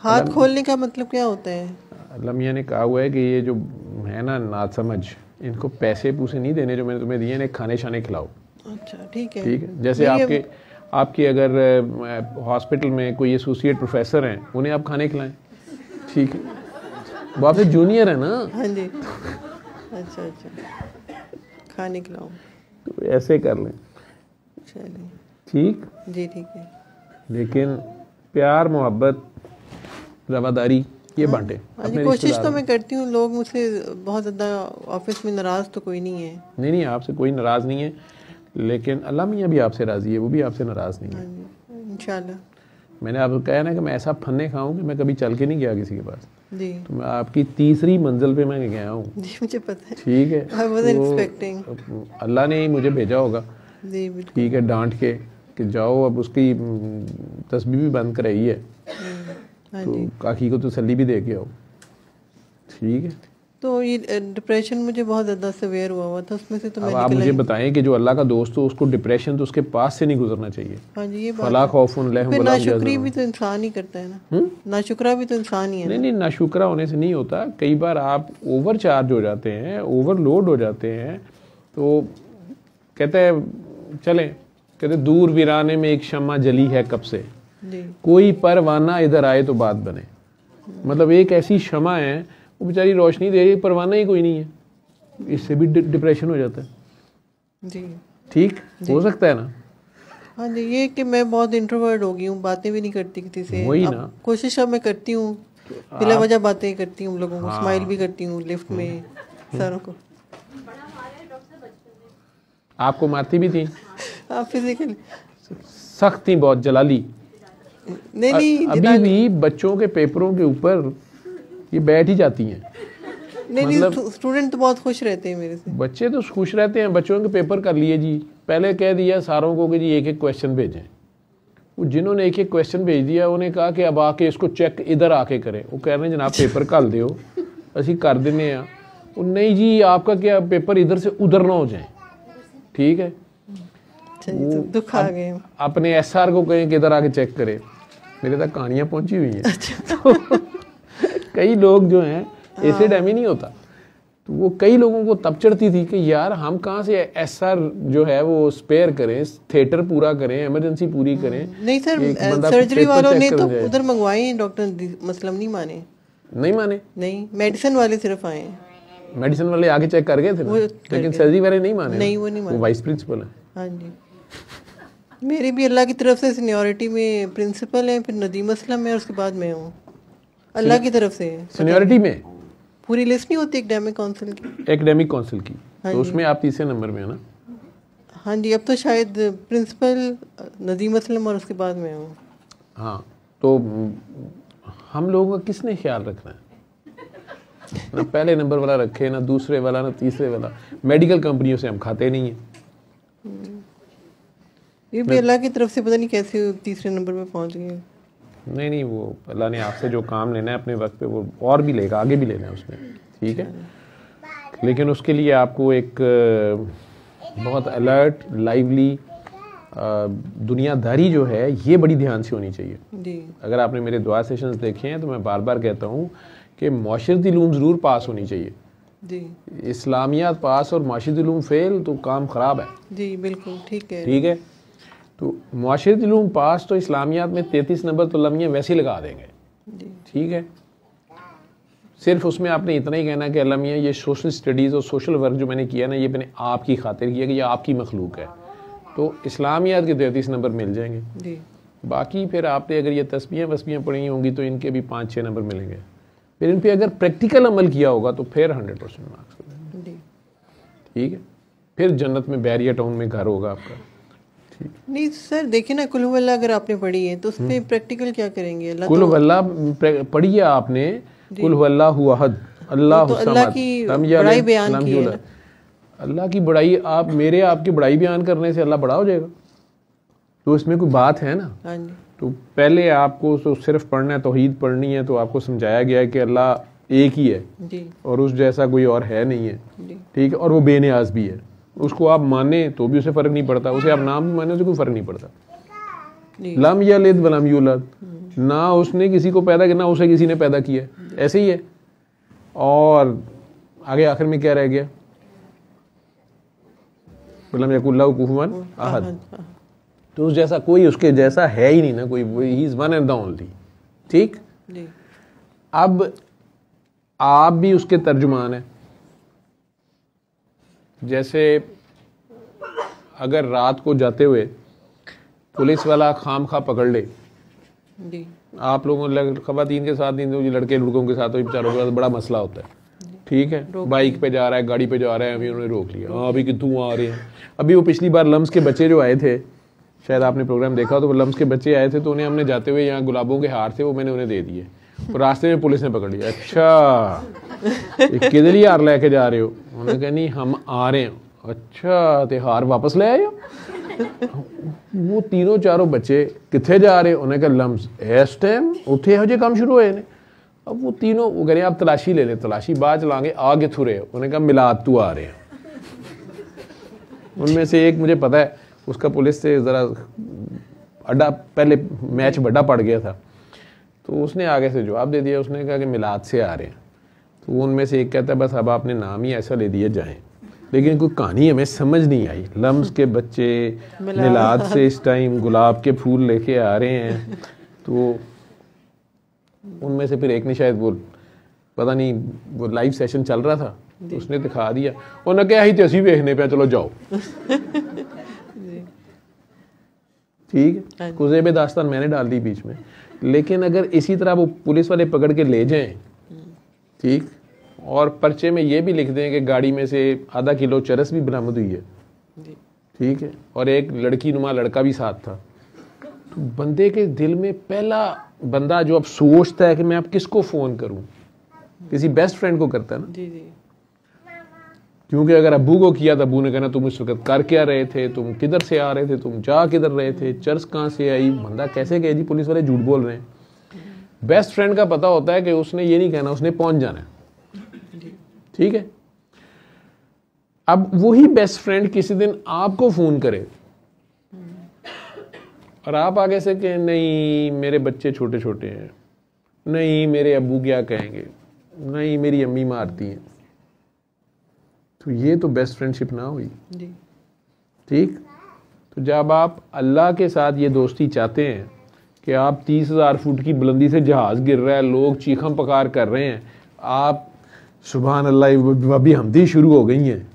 हाथ खोलने का मतलब क्या होता है? अल्लाह मियाँ ने कहा हुआ है कि ये जो है ना नासमझ, इनको पैसे पूसे नहीं देने जो मैंने तुम्हें दिए, इन्हें खाने शाने खिलाओ। अच्छा ठीक है। ठीक है, जैसे आपके अगर हॉस्पिटल में कोई एसोसिएट प्रोफेसर हैं, उन्हें आप खाने खिलाएं। ठीक है, वो आपसे जूनियर है ना। हाँ जी। अच्छा, खाने खिलाओ, तो ऐसे कर लें। चलिए ठीक जी, ठीक है। लेकिन प्यार, मोहब्बत, रवादारी ये बांटे। कोशिश तो मैं करती हूँ, लोग मुझसे बहुत ज़्यादा ऑफिस में नाराज़ तो कोई नहीं है। नहीं, आपसे कोई नाराज़ नहीं है, लेकिन अल्लाह मियाँ भी आपसे राज़ी है, वो भी आपसे नाराज़ नहीं है इंशाल्लाह। मैंने आपको कहा ना कि मैं ऐसा फन्ने खाऊं कि मैं कभी चल के नहीं गया किसी के पास जी। तो मैं आपकी तीसरी मंजिल पे मैं गया हूँ जी, मुझे पता है। ठीक है, I wasn't expecting। अल्लाह ने ही मुझे भेजा होगा। जी ठीक है, डांट के कि जाओ, अब उसकी तस्बीह भी बंद कराई है, तो काकी को तसल्ली भी दे के आओ। ठीक है, तो ये डिप्रेशन मुझे बहुत ज़्यादा सवेयर हुआ था, उसमें से तो मैं आप मुझे बताएं कि जो अल्लाह का दोस्त हो उसको डिप्रेशन तो उसके पास से नहीं गुजरना चाहिए। हाँ जी, ये फला खौफुन लहम वला नाशुक्री भी तो इंसान ही करता है ना। नाशुक्रा भी तो इंसान ही है। नहीं, नाशुक्रा होने से नहीं होता। कई बार आप ओवर चार्ज हो जाते हैं, ओवरलोड हो जाते हैं, तो कहते हैं चले, कहते दूर वीराने में एक शम्मा जली है कब से, कोई परवाना इधर आए तो बात बने। मतलब एक ऐसी शम्मा है, वो बेचारी रोशनी दे रही, परवाना ही कोई नहीं है, इससे भी डिप्रेशन हो जाता है जी। ठीक हो सकता है ना। हाँ जी, ये कि मैं बहुत इंट्रोवर्ट हो गई हूँ, बातें भी नहीं करती किसी से। वही ना, कोशिश अब मैं करती हूँ, बिला वजह बातें करती हूँ लोगों को, स्माइल भी करती हूँ लिफ्ट में सारों को। आपको मारती भी थी? आप फिजिकली सख्त थी बहुत, जलाली। नहीं, अभी भी बच्चों के पेपरों के ऊपर ये बैठ ही जाती हैं। नहीं, स्टूडेंट तो बहुत खुश रहते हैं मेरे से। बच्चे तो खुश रहते हैं, बच्चों के पेपर कर लिए जी, पहले कह दिया सारों को कि जी एक एक क्वेश्चन भेजें। वो जिन्होंने एक एक क्वेश्चन भेज दिया उन्हें कहा कि अब आके इसको चेक इधर आके करें। वो कह रहे हैं जनाब पेपर घल दियो, असी कर देने आ। नहीं जी, आपका क्या पेपर इधर से उधर ना हो जाए। ठीक है, तो दुख आ गए। अपने SR को कहें कि इधर आके चेक करे। मेरे तक कहानियां पहुंची हुई हैं। तो कई लोग जो हैं, एसिड एमी नहीं होता, तो वो कई लोगों को तब चढ़ती थी कि यार हम कहाँ से SR जो है वो स्पेयर करें, थिएटर पूरा करें, इमरजेंसी पूरी करें। नहीं सर, सर्जरी वालों ने तो उधर मंगवाए, डॉक्टर मसलम नहीं माने। नहीं, मेडिसिन वाले सिर्फ आए। मेडिसिन वाले आगे चेक कर गए थे ना, लेकिन सर्जरी वाले नहीं माने। नहीं, वो नहीं माने। वो वाइस प्रिंसिपल है। हाँ जी, मेरी भी अल्लाह की तरफ से सीनियरिटी में प्रिंसिपल है, फिर नदीम असलम है, और उसके बाद मैं हूँ। अल्लाह की तरफ से सीनियरिटी में पूरी लिस्ट नहीं होती एकेडमिक काउंसिल की। एकेडमिक काउंसिल की, तो उसमें आप तीसरे नंबर में है ना। हाँ जी, अब तो शायद प्रिंसिपल नदीम असलम और उसके बाद मैं हूँ। हाँ, तो हम लोगों का किसने ख्याल रखना है? ना पहले नंबर वाला रखे, ना दूसरे वाला, ना तीसरे वाला। मेडिकल कंपनियों से हम खाते नहीं हैं। ये भी अल्लाह की तरफ से पता नहीं कैसे तीसरे नंबर पे पहुंच गए। नहीं, वो अल्लाह ने आपसे जो काम लेना है अपने वक्त पे, वो और भी लेगा, आगे भी लेना है उसमें। ठीक है, लेकिन उसके लिए आपको एक बहुत अलर्ट, लाइवली दुनियादारी जो है ये बड़ी ध्यान से होनी चाहिए जी। अगर आपने मेरे दुआ सेशंस देखे हैं तो मैं बार बार कहता हूँ कि माशरती उलूम ज़रूर पास होनी चाहिए जी। इस्लामियात पास और माशरती उलूम फेल तो काम ख़राब है जी बिल्कुल ठीक है। ठीक है, तो माशरती उलूम पास तो इस्लामियात में 33 नंबर तो लम्हिया वैसे ही लगा देंगे। ठीक है, सिर्फ उसमें आपने इतना ही कहना कि अलमिया ये सोशल स्टडीज़ और सोशल वर्क जो मैंने किया ना ये मैंने आपकी खातिर किया कि ये आपकी मखलूक है, तो इस्लामियात के 33 नंबर मिल जाएंगे जी। बाकी फिर आपने अगर ये तस्बीहें वस्बियाँ पढ़ी होंगी तो इनके भी 5-6 नंबर मिलेंगे। फिर इन पे अगर प्रैक्टिकल अमल किया होगा तो फिर 100% मार्क्स मिलेंगे। ठीक है, फिर जन्नत में बैरिया टाउन में घर होगा आपका। ठीक नहीं सर देखिए ना, कुल हुवल्लाह अगर आपने पढ़ी है तो उस पर प्रैक्टिकल क्या करेंगे? कुल हुवल्लाह पढ़ी है आपने, कुल हुवल्लाहु अहद अल्लाहु समद, अल्लाह की बड़ाई बयान की है ना। अल्लाह की बड़ाई आप मेरे आपकी बड़ाई बयान करने से अल्लाह बड़ा हो जाएगा? तो इसमें कोई बात है ना। हाँ जी। तो पहले आपको तो सिर्फ पढ़ना है, तौहीद पढ़नी है, तो आपको समझाया गया है कि अल्लाह एक ही है जी। और उस जैसा कोई और है नहीं है। ठीक है, और वो बेनियाज भी है, उसको आप माने तो भी उसे फ़र्क नहीं पड़ता, उसे आप नाम भी माने उसे कोई फ़र्क नहीं पड़ता। लम यलिद वलम यूलद, ना उसने किसी को पैदा किया ना उसे किसी ने पैदा किया, ऐसे ही है। और आगे आखिर में क्या रह गया? वलम यकुल लहू कुफुवन अहद, तो उस जैसा कोई उसके जैसा है ही नहीं ना कोई, he is one and the only. ठीक, अब आप भी उसके तर्जुमान हैं। जैसे अगर रात को जाते हुए पुलिस वाला खाम खा पकड़ ले, आप लोगों खवातीन के साथ नहीं, लड़के लड़कों के साथ बेचारों के साथ बड़ा मसला होता है। ठीक है, बाइक पे जा रहा है, गाड़ी पे जा रहा है, अभी उन्होंने रोक लिया, हाँ अभी कितू आ रहे हैं। अभी वो पिछली बार लम्स के बच्चे जो आए थे, शायद आपने प्रोग्राम देखा, तो वो लम्स के बच्चे आए थे, तो उन्हें हमने जाते हुए यहाँ गुलाबों के हार थे वो मैंने उन्हें दे दिए, और रास्ते में पुलिस ने पकड़ लिया। अच्छा किधर ही हार लेके जा रहे हो? उन्होंने कहा नहीं हम आ रहे हैं। अच्छा तो हार वापस ले आए हो? वो तीनों चारों बच्चे कितने जा रहे हो? उन्हें कहा लम्स इस टाइम उत्थे हो जे काम शुरू होए ने। अब वो तीनों वो कह रहे हैं आप तलाशी ले लें, तलाशी बाद चलाएंगे, आगे थुरे हो। उन्हें कहा मिलाद तू आ रहे हैं। उनमें से एक मुझे पता है उसका पुलिस से ज़रा अड्डा पहले मैच बड़ा पड़ गया था, तो उसने आगे से जवाब दे दिया, उसने कहा कि मिलाद से आ रहे हैं। तो उनमें से एक कहता है बस अब आपने नाम ही ऐसा ले दिए जाएं, लेकिन कोई कहानी हमें समझ नहीं आई। लम्स के बच्चे मिलाद से इस टाइम गुलाब के फूल लेके आ रहे हैं, तो उनमें से फिर एक ने शायद वो पता नहीं वो लाइव सेशन चल रहा था, तो उसने दिखा दिया, उन्हें क्या ही तैसी देखने पे चलो जाओ। ठीक है, कुज़ेब दास्तान मैंने डाल दी बीच में, लेकिन अगर इसी तरह वो पुलिस वाले पकड़ के ले जाएं, ठीक, और पर्चे में ये भी लिख दें कि गाड़ी में से आधा किलो चरस भी बरामद हुई है, ठीक है, और एक लड़की नुमा लड़का भी साथ था, तो बंदे के दिल में पहला बंदा जो अब सोचता है कि मैं अब किसको फ़ोन करूं, किसी बेस्ट फ्रेंड को करता है ना। जी जी। क्योंकि अगर अब्बू को किया तो अब्बू ने कहना तुम इस वक्त कर क्या रहे थे, तुम किधर से आ रहे थे, तुम जा किधर रहे थे, चर्च कहाँ से आई, बंदा कैसे कहे जी पुलिस वाले झूठ बोल रहे हैं। बेस्ट फ्रेंड का पता होता है कि उसने ये नहीं कहना, उसने पहुंच जाना है। ठीक है, अब वही बेस्ट फ्रेंड किसी दिन आपको फोन करे और आप आगे से कहें नहीं मेरे बच्चे छोटे छोटे हैं, नहीं मेरे अब्बू क्या कहेंगे, नहीं मेरी अम्मी मारती हैं, तो ये तो बेस्ट फ्रेंडशिप ना हुई। ठीक, तो जब आप अल्लाह के साथ ये दोस्ती चाहते हैं कि आप 30,000 फुट की बुलंदी से जहाज गिर रहा है, लोग चीखम पकार कर रहे हैं, आप सुभान अल्लाह अभी हमदी शुरू हो गई हैं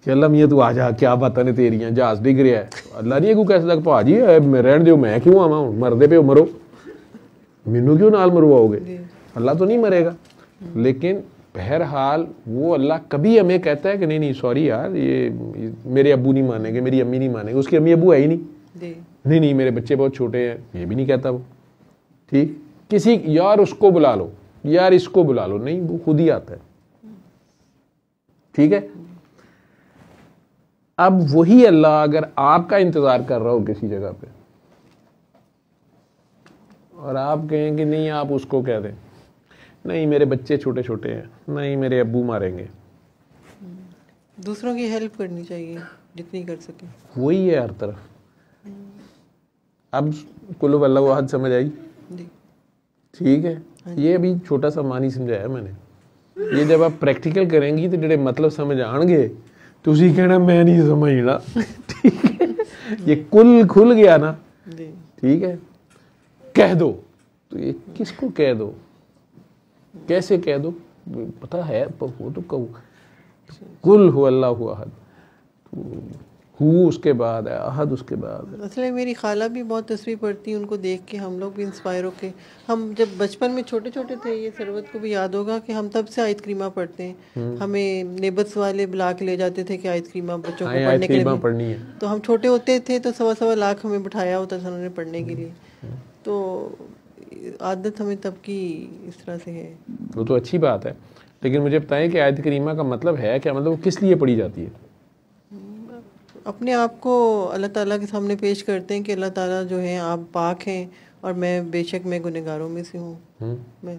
कि अल्लाह मियाँ तू आ जा, क्या बातें ने तेरियां, जहाज डिग रहा है, अल्लाह नहीं को कैसे तक भाजी रहन दो, मैं क्यों आवा हूँ, मरदे पे मरो, मैनू क्यों नाल मरवाओगे, अल्लाह तो नहीं मरेगा। लेकिन बहरहाल वो अल्लाह कभी हमें कहता है कि नहीं नहीं सॉरी यार ये मेरे अब्बू नहीं मानेंगे, मेरी अम्मी नहीं मानेंगे, उसकी अम्मी अब्बू है ही नहीं, नहीं मेरे बच्चे बहुत छोटे हैं, ये भी नहीं कहता वो। ठीक, किसी यार उसको बुला लो, यार इसको बुला लो, नहीं वो खुद ही आता है। ठीक है, अब वही अल्लाह अगर आपका इंतजार कर रहा हो किसी जगह पे और आप कहें कि नहीं आप उसको कह दें नहीं मेरे बच्चे छोटे छोटे हैं, नहीं मेरे अब्बू मारेंगे, दूसरों की हेल्प करनी चाहिए। जितनी कर सके। वही है हर तरफ। अब कुल वल्लाहु अहद समझ आई जी। ठीक है, ये अभी छोटा सा मानी समझाया मैंने। ये जब आप प्रैक्टिकल करेंगी तो जेडे मतलब समझ आएंगे तुसी कहना मैं नहीं समझना ठीक है। ये कुल खुल गया ना जी। ठीक है, कह दो तो ये किसको कह दो, कैसे कह दो, पता है वो तो कहूँ कुल हु अल्लाहु अहद, हु उसके बाद है, अहद उसके बाद है। असल में मेरी खाला भी बहुत तस्वीर पढ़ती है, उनको देख के हम लोग भी इंस्पायर होके, हम जब बचपन में छोटे छोटे थे, ये सरवत को भी याद होगा कि हम तब से आयत करीमा पढ़ते हैं। हमें नेबर्स वाले बुला के ले जाते थे कि आयत करीमा बच्चों को पढ़ने के लिए पढ़नी है। तो हम छोटे होते थे तो 1.25 लाख हमें बिठाया होता था उन्होंने पढ़ने के लिए। तो आदत हमें तब की इस तरह से है। वो तो अच्छी बात है, लेकिन मुझे बताएं कि आयत करीमा का मतलब है क्या, मतलब वो किस लिए पढ़ी जाती है? अपने आप को अल्लाह ताला के सामने पेश करते हैं कि अल्लाह ताला जो है आप पाक हैं और मैं बेशक मैं गुनहगारों में से हूँ। मैं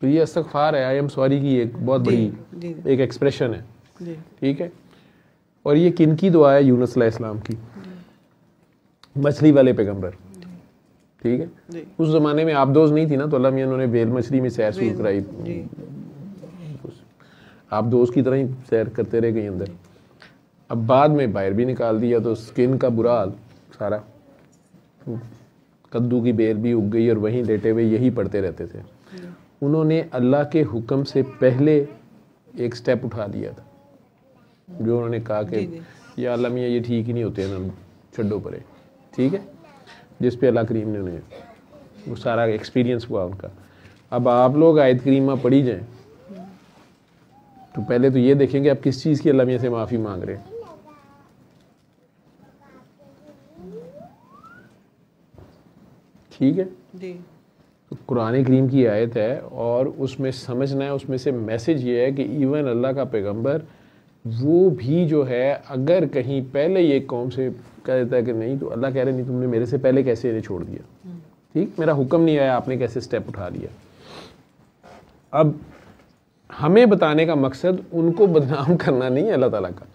तो ये इस्तग़फ़ार है, आई एम सॉरी की एक बहुत बड़ी एक एक्सप्रेशन है जी। ठीक है। और ये किन की दुआ है? यूनुस अलैहिस्सलाम की, मछली वाले पैगंबर ठीक है। उस ज़माने में आबदोज़ नहीं थी ना, तो अल्लाह मियां उन्होंने बेल मछली में सैर शुरू कराई, आबदोज़ की तरह ही सैर करते रह गई अंदर। अब बाद में बाहर भी निकाल दिया तो स्किन का बुरा हाल सारा, कद्दू की बेल भी उग गई और वहीं लेटे हुए यही पढ़ते रहते थे। उन्होंने अल्लाह के हुक्म से पहले एक स्टेप उठा लिया था, जो उन्होंने कहा कि या अल्लाह मियां ये ठीक ही नहीं होते ना, छड्डो परे ठीक है, जिस पे अल्लाह करीम ने उन्हें वो सारा एक्सपीरियंस हुआ उनका। अब आप लोग आयत करीमा पढ़ी जाएं तो पहले तो ये देखेंगे आप किस चीज़ की अल्लाह मियां से माफ़ी मांग रहे हैं। ठीक है जी। तो कुरान करीम की आयत है और उसमें समझना है, उसमें से मैसेज ये है कि इवन अल्लाह का पैगंबर वो भी जो है अगर कहीं पहले ये कौम से कह देता है कि नहीं, तो अल्लाह कह रहे नहीं तुमने मेरे से पहले कैसे इन्हें छोड़ दिया, ठीक, मेरा हुक्म नहीं आया, आपने कैसे स्टेप उठा लिया। अब हमें बताने का मकसद उनको बदनाम करना नहीं है अल्लाह ताला का,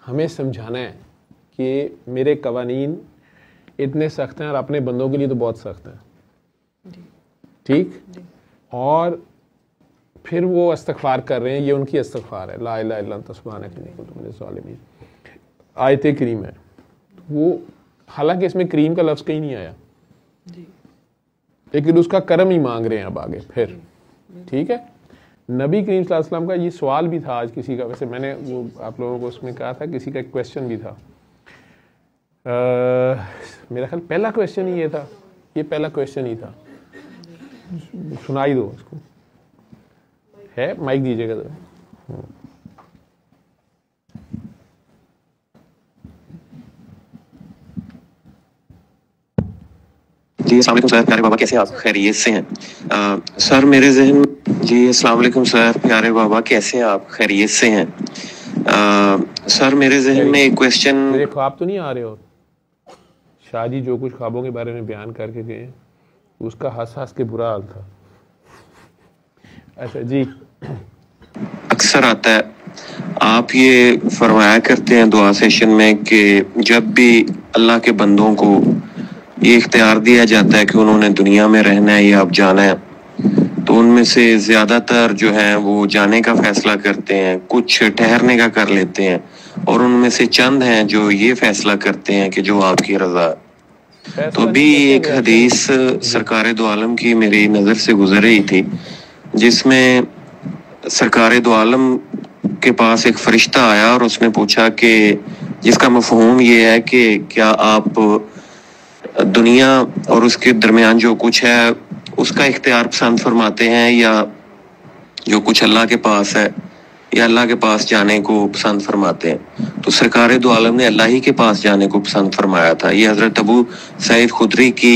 हमें समझाना है कि मेरे कवानीन इतने सख्त हैं और अपने बंदों के लिए तो बहुत सख्त हैं ठीक। और फिर वो इस्तग़फ़ार कर रहे हैं, ये उनकी इस्तग़फ़ार है, ला इलाहा इल्ला अंता सुब्हानक इन्नी कुन्तु मिनज़ ज़ालिमीन आयत करीम है। वो हालांकि इसमें करीम का लफ्ज़ कहीं नहीं आया लेकिन उसका करम ही मांग रहे हैं अब आगे फिर ठीक है। नबी करीम सल्लल्लाहु अलैहि वसल्लम का ये सवाल भी था आज किसी का, वैसे मैंने वो आप लोगों को उसमें कहा था, किसी का एक क्वेश्चन भी था, मेरा ख्याल पहला क्वेश्चन ही ये था, ये पहला क्वेश्चन ही था, सुनाई दो उसको, है माइक दीजिएगा जरा। जी अस्सलाम वालेकुम सर, प्यारे बाबा कैसे आप, खैरियत से हैं? सर मेरे जहन जी अस्सलाम वालेकुम सर, प्यारे बाबा कैसे आप, खैरियत से हैं? सर मेरे जहन में एक क्वेश्चन, मेरे ख्वाब तो नहीं आ रहे हो? शाह जी जो कुछ ख्वाबों के बारे में बयान करके गए उसका हंस हंस के बुरा हाल था। अच्छा जी, अक्सर आता है आप ये फरमाया करते हैं दुआ सेशन में कि जब भी अल्लाह के बंदों को ये इख्तियार दिया जाता है कि उन्होंने दुनिया में रहना है या अब जाना है, तो उनमें से ज्यादातर जो है वो जाने का फैसला करते हैं, कुछ ठहरने का कर लेते हैं, और उनमें से चंद हैं जो ये फैसला करते हैं कि जो आपकी रजा। तो अभी एक हदीस सरकार दो आलम की मेरी नज़र से गुजर रही थी, जिसमें सरकार दो आलम के पास एक फरिश्ता आया और उसने पूछा कि जिसका मफहूम ये है कि क्या आप दुनिया और उसके दरमियान जो कुछ है उसका इख्तियार पसंद फरमाते हैं या जो कुछ अल्लाह के पास है, या अल्लाह के पास जाने को पसंद फरमाते हैं? तो सरकार दो आलम ने अल्लाह ही के पास जाने को पसंद फरमाया था। ये हजरत अबू सईद खुदरी की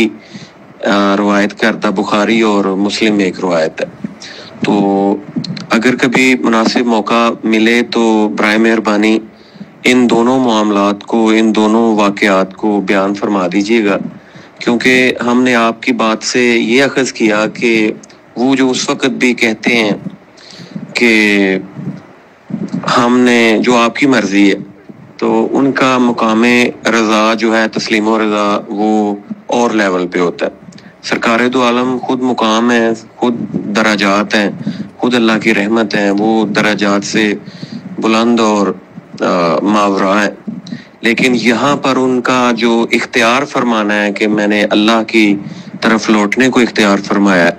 रवायत करता बुखारी और मुस्लिम में एक रवायत है। तो अगर कभी मुनासिब मौका मिले तो बराए मेहरबानी इन दोनों मामलात को, इन दोनों वाक़यात को बयान फरमा दीजिएगा, क्योंकि हमने आपकी बात से ये अखज़ किया कि वो जो उस वक़्त भी कहते हैं कि हमने जो आपकी मर्ज़ी है तो उनका मुकामे रज़ा जो है, तस्लीम व रज़ा, वो और लेवल पे होता है। सरकार दो आलम खुद मुकाम है, खुद दराजात हैं, खुद अल्लाह की रहमत है, वो दराजात से बुलंद और मावरा है। लेकिन यहाँ पर उनका जो इख्तियार फरमाना है कि मैंने अल्लाह की तरफ लौटने को इख्तियार फरमाया है,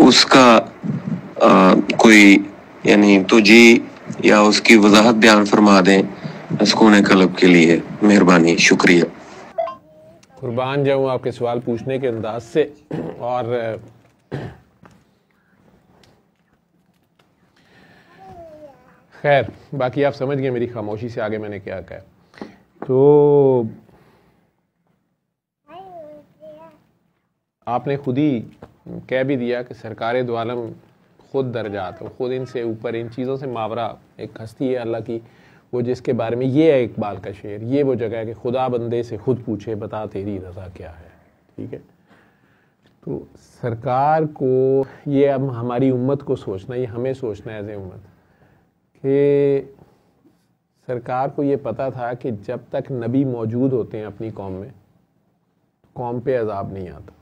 उसका कोई यानी तो जी या उसकी वजाहत बयान फरमा दें सुकून कल्ब के लिए, मेहरबानी, शुक्रिया। कुर्बान जाऊँ आपके सवाल पूछने के अंदाज से। और खैर, बाकी आप समझ गए मेरी खामोशी से आगे मैंने क्या कहा। तो आपने खुद ही कह भी दिया कि सरकार दो आलम खुद दर्जात हो, खुद इनसे ऊपर, इन चीज़ों से मावरा एक हस्ती है अल्लाह की, वो जिसके बारे में ये है इकबाल का शेर, ये वो जगह है कि खुदा बंदे से खुद पूछे बता तेरी रज़ा क्या है। ठीक है, तो सरकार को ये अब हमारी उम्मत को सोचना, ये हमें सोचना है एज ए उम्मत कि सरकार को ये पता था कि जब तक नबी मौजूद होते हैं अपनी कौम में, कौम पे अजाब नहीं आता।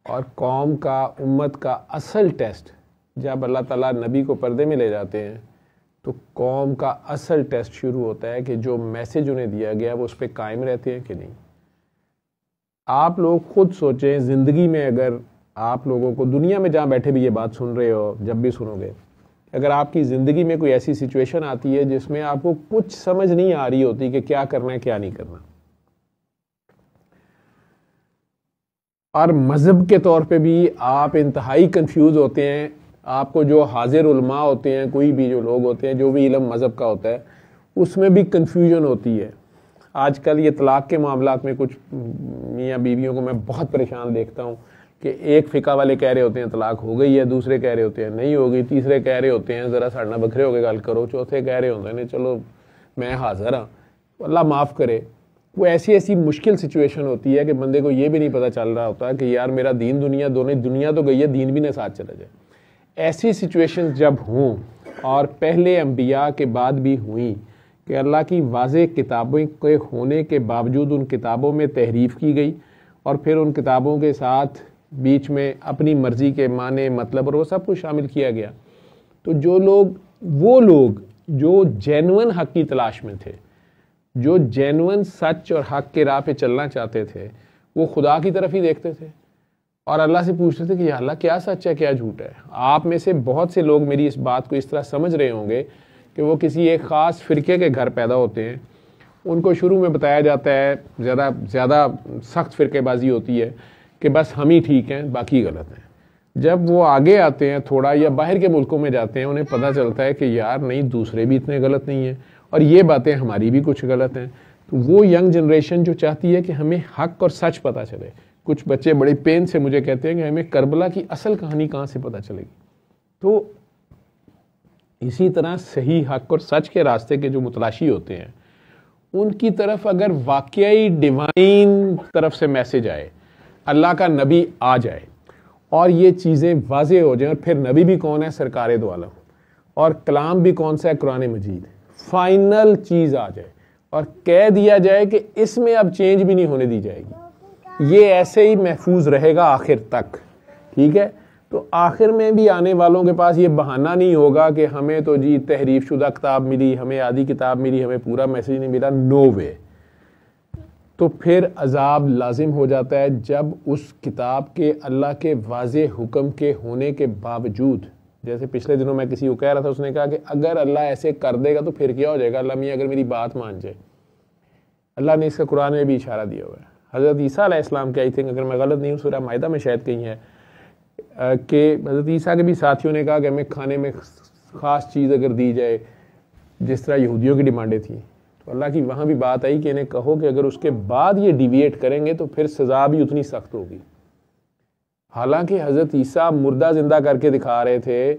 और कौम का, उम्मत का असल टेस्ट जब अल्लाह ताला नबी को पर्दे में ले जाते हैं तो कौम का असल टेस्ट शुरू होता है कि जो मैसेज उन्हें दिया गया वो उस पर कायम रहते हैं कि नहीं। आप लोग खुद सोचें, ज़िंदगी में अगर आप लोगों को, दुनिया में जहाँ बैठे भी ये बात सुन रहे हो, जब भी सुनोगे, अगर आपकी ज़िंदगी में कोई ऐसी सिचुएशन आती है जिसमें आपको कुछ समझ नहीं आ रही होती कि क्या करना है क्या नहीं करना, और मज़हब के तौर पे भी आप इंतहाई कंफ्यूज होते हैं, आपको जो हाजिर उलमा होते हैं, कोई भी जो लोग होते हैं, जो भी इल्म मज़हब का होता है, उसमें भी कंफ्यूजन होती है। आजकल ये तलाक़ के मामलात में कुछ मियाँ बीवियों को मैं बहुत परेशान देखता हूँ कि एक फ़िका वाले कह रहे होते हैं तलाक़ हो गई है, दूसरे कह रहे होते हैं नहीं हो गई, तीसरे कह रहे होते हैं ज़रा साढ़ा बखरे हो गए गल करो, चौथे कह रहे होते हैं चलो मैं हाज़िर हाँ, अल्लाह माफ़ करे। वो ऐसी ऐसी मुश्किल सिचुएशन होती है कि बंदे को ये भी नहीं पता चल रहा होता कि यार मेरा दीन दुनिया दोनों, दुनिया तो गई है, दीन भी ना साथ चला जाए। ऐसी सिचुएशन जब हों, और पहले अंबिया के बाद भी हुई कि अल्लाह की वाज़ेह किताबों के होने के बावजूद उन किताबों में तहरीफ़ की गई, और फिर उन किताबों के साथ बीच में अपनी मर्ज़ी के माने, मतलब और वो सब कुछ शामिल किया गया। तो जो लोग, वो लोग जो जेन्युइन हक़ की तलाश में थे, जो जेन्युइन सच और हक़ के राह पे चलना चाहते थे, वो खुदा की तरफ ही देखते थे और अल्लाह से पूछते थे कि या अल्लाह क्या सच है क्या झूठ है। आप में से बहुत से लोग मेरी इस बात को इस तरह समझ रहे होंगे कि वो किसी एक ख़ास फ़िरके के घर पैदा होते हैं, उनको शुरू में बताया जाता है, ज़्यादा सख्त फ़िरकेबाजी होती है कि बस हम ही ठीक हैं बाकी गलत हैं। जब वो आगे आते हैं थोड़ा, या बाहर के मुल्कों में जाते हैं, उन्हें पता चलता है कि यार नहीं, दूसरे भी इतने गलत नहीं हैं और ये बातें हमारी भी कुछ गलत हैं। तो वो यंग जनरेशन जो चाहती है कि हमें हक़ और सच पता चले। कुछ बच्चे बड़े पेन से मुझे कहते हैं कि हमें करबला की असल कहानी कहाँ से पता चलेगी। तो इसी तरह सही हक़ और सच के रास्ते के जो मुतलाशी होते हैं, उनकी तरफ अगर वाकई डिवाइन तरफ से मैसेज आए, अल्लाह का नबी आ जाए और ये चीज़ें वाज़े हो जाएं, और फिर नबी भी कौन है, सरकार दो आलम, और कलाम भी कौन सा है, कुरान मजीद, फाइनल चीज़ आ जाए और कह दिया जाए कि इसमें अब चेंज भी नहीं होने दी जाएगी, ये ऐसे ही महफूज रहेगा आखिर तक। ठीक है, तो आखिर में भी आने वालों के पास ये बहाना नहीं होगा कि हमें तो जी तहरीफ शुदा किताब मिली, हमें आधी किताब मिली, हमें पूरा मैसेज नहीं मिला। नो वे। तो फिर अजाब लाजिम हो जाता है जब उस किताब के अल्लाह के वाज़े हुक्म के होने के बावजूद, जैसे पिछले दिनों मैं किसी को कह रहा था, उसने कहा कि अगर अल्लाह ऐसे कर देगा तो फिर क्या हो जाएगा, अल्लाह मियाँ अगर मेरी बात मान जाए। अल्लाह ने इसका कुरान में भी इशारा दिया हुआ है। हज़रत ईसा अलैहिस्सलाम के, आई थिंक अगर मैं गलत नहीं हूँ, सूरह माइदा में शायद कहीं है कि हज़रत ईसा के भी साथियों ने कहा कि हमें खाने में ख़ास चीज़ अगर दी जाए, जिस तरह यहूदियों की डिमांडें थी, तो अल्लाह की वहाँ भी बात आई कि इन्हें कहो कि अगर उसके बाद ये डिविएट करेंगे तो फिर सज़ा भी उतनी सख्त होगी। हालांकि हज़रत ईसा मुर्दा ज़िंदा करके दिखा रहे थे,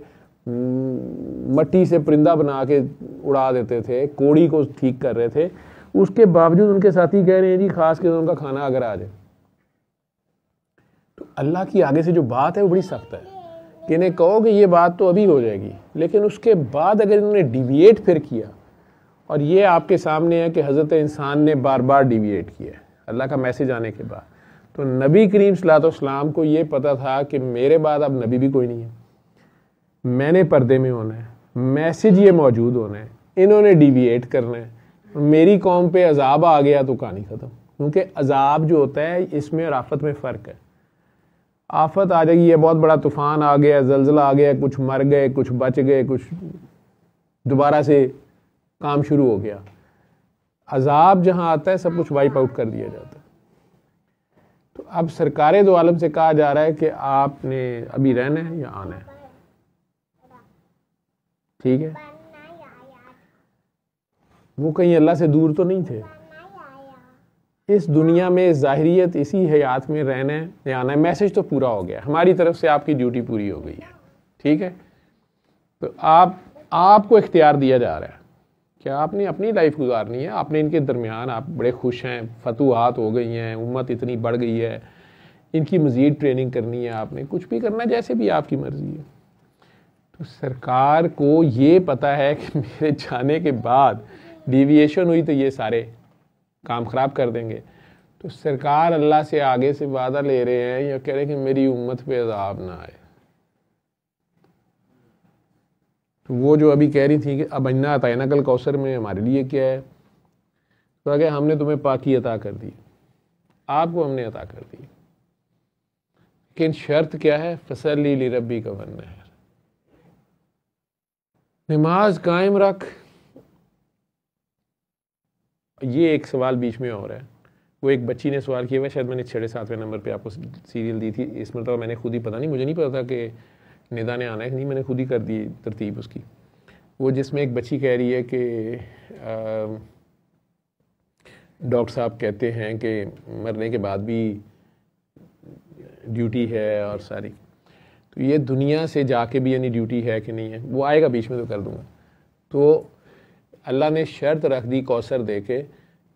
मट्टी से परिंदा बना के उड़ा देते थे, कोड़ी को ठीक कर रहे थे, उसके बावजूद उनके साथी कह रहे हैं जी खास के उनका खाना अगर आ जाए। तो अल्लाह की आगे से जो बात है वो बड़ी सख्त है कि इन्हें कहो कि ये बात तो अभी हो जाएगी, लेकिन उसके बाद अगर इन्होंने डिविएट फिर किया और ये आपके सामने है कि हज़रत इंसान ने बार बार डिविएट किया है अल्लाह का मैसेज आने के बाद। तो नबी करीम सल्लल्लाहु अलैहि वसल्लम को ये पता था कि मेरे बाद अब नबी भी कोई नहीं है, मैंने पर्दे में होना है, मैसेज ये मौजूद होना है, इन्होंने डिविएट करना है, मेरी कौम पे अजाब आ गया तो कहानी ख़त्म। क्योंकि अजाब जो होता है इसमें और आफत में फ़र्क है। आफत आ जाएगी, ये बहुत बड़ा तूफ़ान आ गया, जलजला आ गया, कुछ मर गए, कुछ बच गए, कुछ दोबारा से काम शुरू हो गया। अजाब जहाँ आता है सब कुछ वाइप आउट कर दिया जाता है। तो अब सरकारे दो आलम से कहा जा रहा है कि आपने अभी रहना है या आना है, ठीक है। वो कहीं अल्लाह से दूर तो नहीं थे, इस दुनिया में ज़ाहिरियत इसी हयात में रहना है या आना है। मैसेज तो पूरा हो गया, हमारी तरफ से आपकी ड्यूटी पूरी हो गई है, ठीक है। तो आपको इख्तियार दिया जा रहा है कि आपने अपनी लाइफ गुजारनी है। आपने इनके दरमियान आप बड़े खुश हैं, फतूहात हो गई हैं, उम्मत इतनी बढ़ गई है, इनकी मज़ीद ट्रेनिंग करनी है, आपने कुछ भी करना है, जैसे भी आपकी मर्ज़ी है। तो सरकार को ये पता है कि मेरे जाने के बाद डिविएशन हुई तो ये सारे काम ख़राब कर देंगे। तो सरकार अल्लाह से आगे से वादा ले रहे हैं या कह रहे हैं कि मेरी उम्मत पे अज़ाब ना आए। तो वो जो अभी कह रही थी कि अब अन्ना अतायना कल कौसर में हमारे लिए क्या है, तो आगे हमने तुम्हें पाकी अता कर दी, आपको हमने अता कर दी, लेकिन शर्त क्या है, फसल्ली लिरब्बी का वन्नहर, नमाज कायम रख। ये एक सवाल बीच में और है, वो एक बच्ची ने सवाल किया हुआ, शायद मैंने 6-7वें नंबर पे आपको सीरियल दी थी, इस मतलब मैंने खुद ही पता नहीं, मुझे नहीं पता था कि निदा ने आना है कि नहीं, मैंने खुद ही कर दी तरतीब उसकी। वो जिसमें एक बच्ची कह रही है कि डॉक्टर साहब कहते हैं कि मरने के बाद भी ड्यूटी है और सारी, तो ये दुनिया से जाके भी यानी ड्यूटी है कि नहीं है, वो आएगा बीच में तो कर दूंगा। तो अल्लाह ने शर्त रख दी कौसर दे के,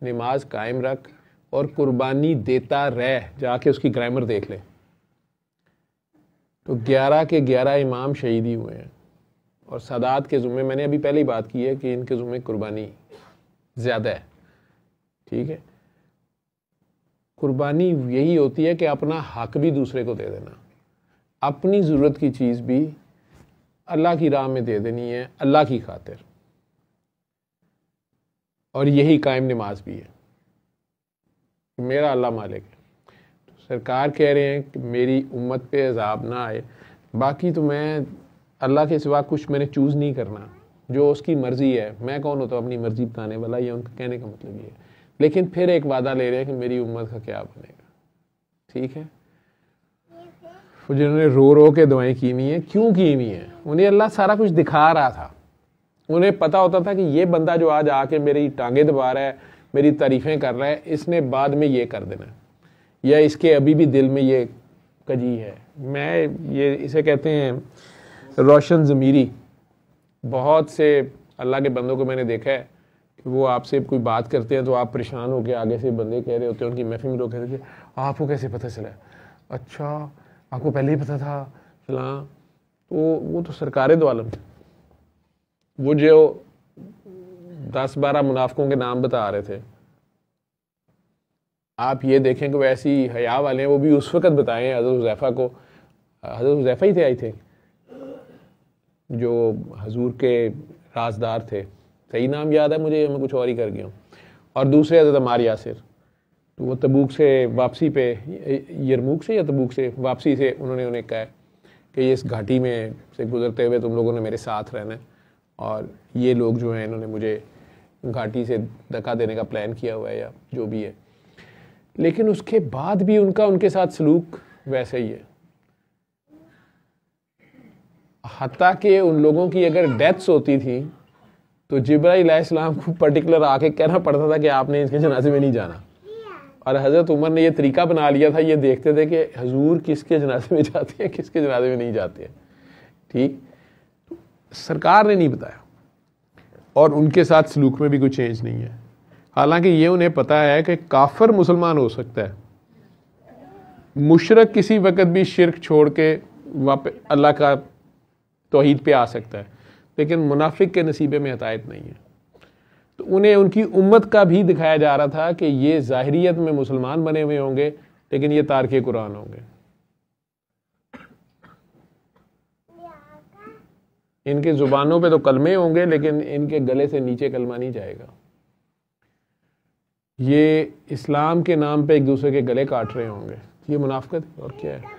नमाज कायम रख और कुर्बानी देता रह, जाके उसकी ग्रामर देख ले। तो 11 के 11 इमाम शहीदी हुए हैं और सादात के ज़ुम्मे, मैंने अभी पहले ही बात की है कि इनके ज़ुम्मे कुर्बानी ज़्यादा है, ठीक है। कुर्बानी यही होती है कि अपना हक भी दूसरे को दे देना, अपनी ज़रूरत की चीज़ भी अल्लाह की राह में दे देनी है, अल्लाह की खातिर। और यही कायम नमाज भी है, मेरा अल्लाह मालिक है। तो सरकार कह रहे हैं कि मेरी उम्मत पे अजाब ना आए, बाकी तो मैं अल्लाह के सिवा कुछ मैंने चूज़ नहीं करना, जो उसकी मर्ज़ी है। मैं कौन होता हूँ अपनी मर्ज़ी बताने वाला, ये उनका कहने का मतलब ये है। लेकिन फिर एक वादा ले रहे हैं कि मेरी उम्मत का क्या बनेगा, ठीक है। जिन्होंने रो रो के दुआएं की हुई हैं, क्यों की हुई हैं, उन्हें अल्लाह सारा कुछ दिखा रहा था। उन्हें पता होता था कि ये बंदा जो आज आके मेरी टांगे दबा रहा है, मेरी तारीफ़ें कर रहा है, इसने बाद में ये कर देना, या इसके अभी भी दिल में ये कजी है। मैं ये इसे कहते हैं रोशन ज़मीरी। बहुत से अल्लाह के बंदों को मैंने देखा है कि वो आपसे कोई बात करते हैं तो आप परेशान हो के आगे से बंदे कह रहे होते हैं, उनकी महफिल में लोग कहते थे आपको कैसे पता चला, अच्छा आपको पहले ही पता था चला। तो वो तो सरकारे दो आलम थे, वो जो 10-12 मुनाफिकों के नाम बता रहे थे, आप ये देखें कि वो ऐसी हया वाले हैं, वो भी उस वक़्त बताए हज़रत हुज़ैफ़ा को, हज़रत हुज़ैफ़ा ही थे आई थे जो हजूर के राजदार थे, सही नाम याद है मुझे, मैं कुछ और ही कर गया हूँ। और दूसरे हज़रत अम्मार यासिर, तो वो तबूक से वापसी पे, यरमूक से या तबूक से वापसी से उन्होंने उन्हें कहा कि इस घाटी में से गुजरते हुए तुम लोगों ने मेरे साथ रहना है, और ये लोग जो हैं इन्होंने मुझे घाटी से धक्का देने का प्लान किया हुआ है या जो भी है। लेकिन उसके बाद भी उनके साथ सलूक वैसे ही है, हत्ता कि उन लोगों की अगर डेथ्स होती थी तो जिब्राइल अलैहिस्सलाम को पर्टिकुलर आके कहना पड़ता था कि आपने इसके जनाजे में नहीं जाना। और हज़रत उमर ने ये तरीका बना लिया था, ये देखते थे कि हजूर किसके जनाजे में जाते हैं, किसके जनाजे में नहीं जाते हैं, ठीक। सरकार ने नहीं बताया और उनके साथ सलूक में भी कोई चेंज नहीं है। हालांकि ये उन्हें पता है कि काफिर मुसलमान हो सकता है, मुशरक किसी वक़्त भी शिरक छोड़ के वापस अल्लाह का तौहीद पे आ सकता है, लेकिन मुनाफिक के नसीबे में हिदायत नहीं है। तो उन्हें उनकी उम्मत का भी दिखाया जा रहा था कि ये ज़ाहिरियत में मुसलमान बने हुए होंगे लेकिन ये तारके कुरान होंगे। इनके जुबानों पे तो कलमे होंगे लेकिन इनके गले से नीचे कलमा नहीं जाएगा। ये इस्लाम के नाम पे एक दूसरे के गले काट रहे होंगे। ये मुनाफिकत है और क्या है।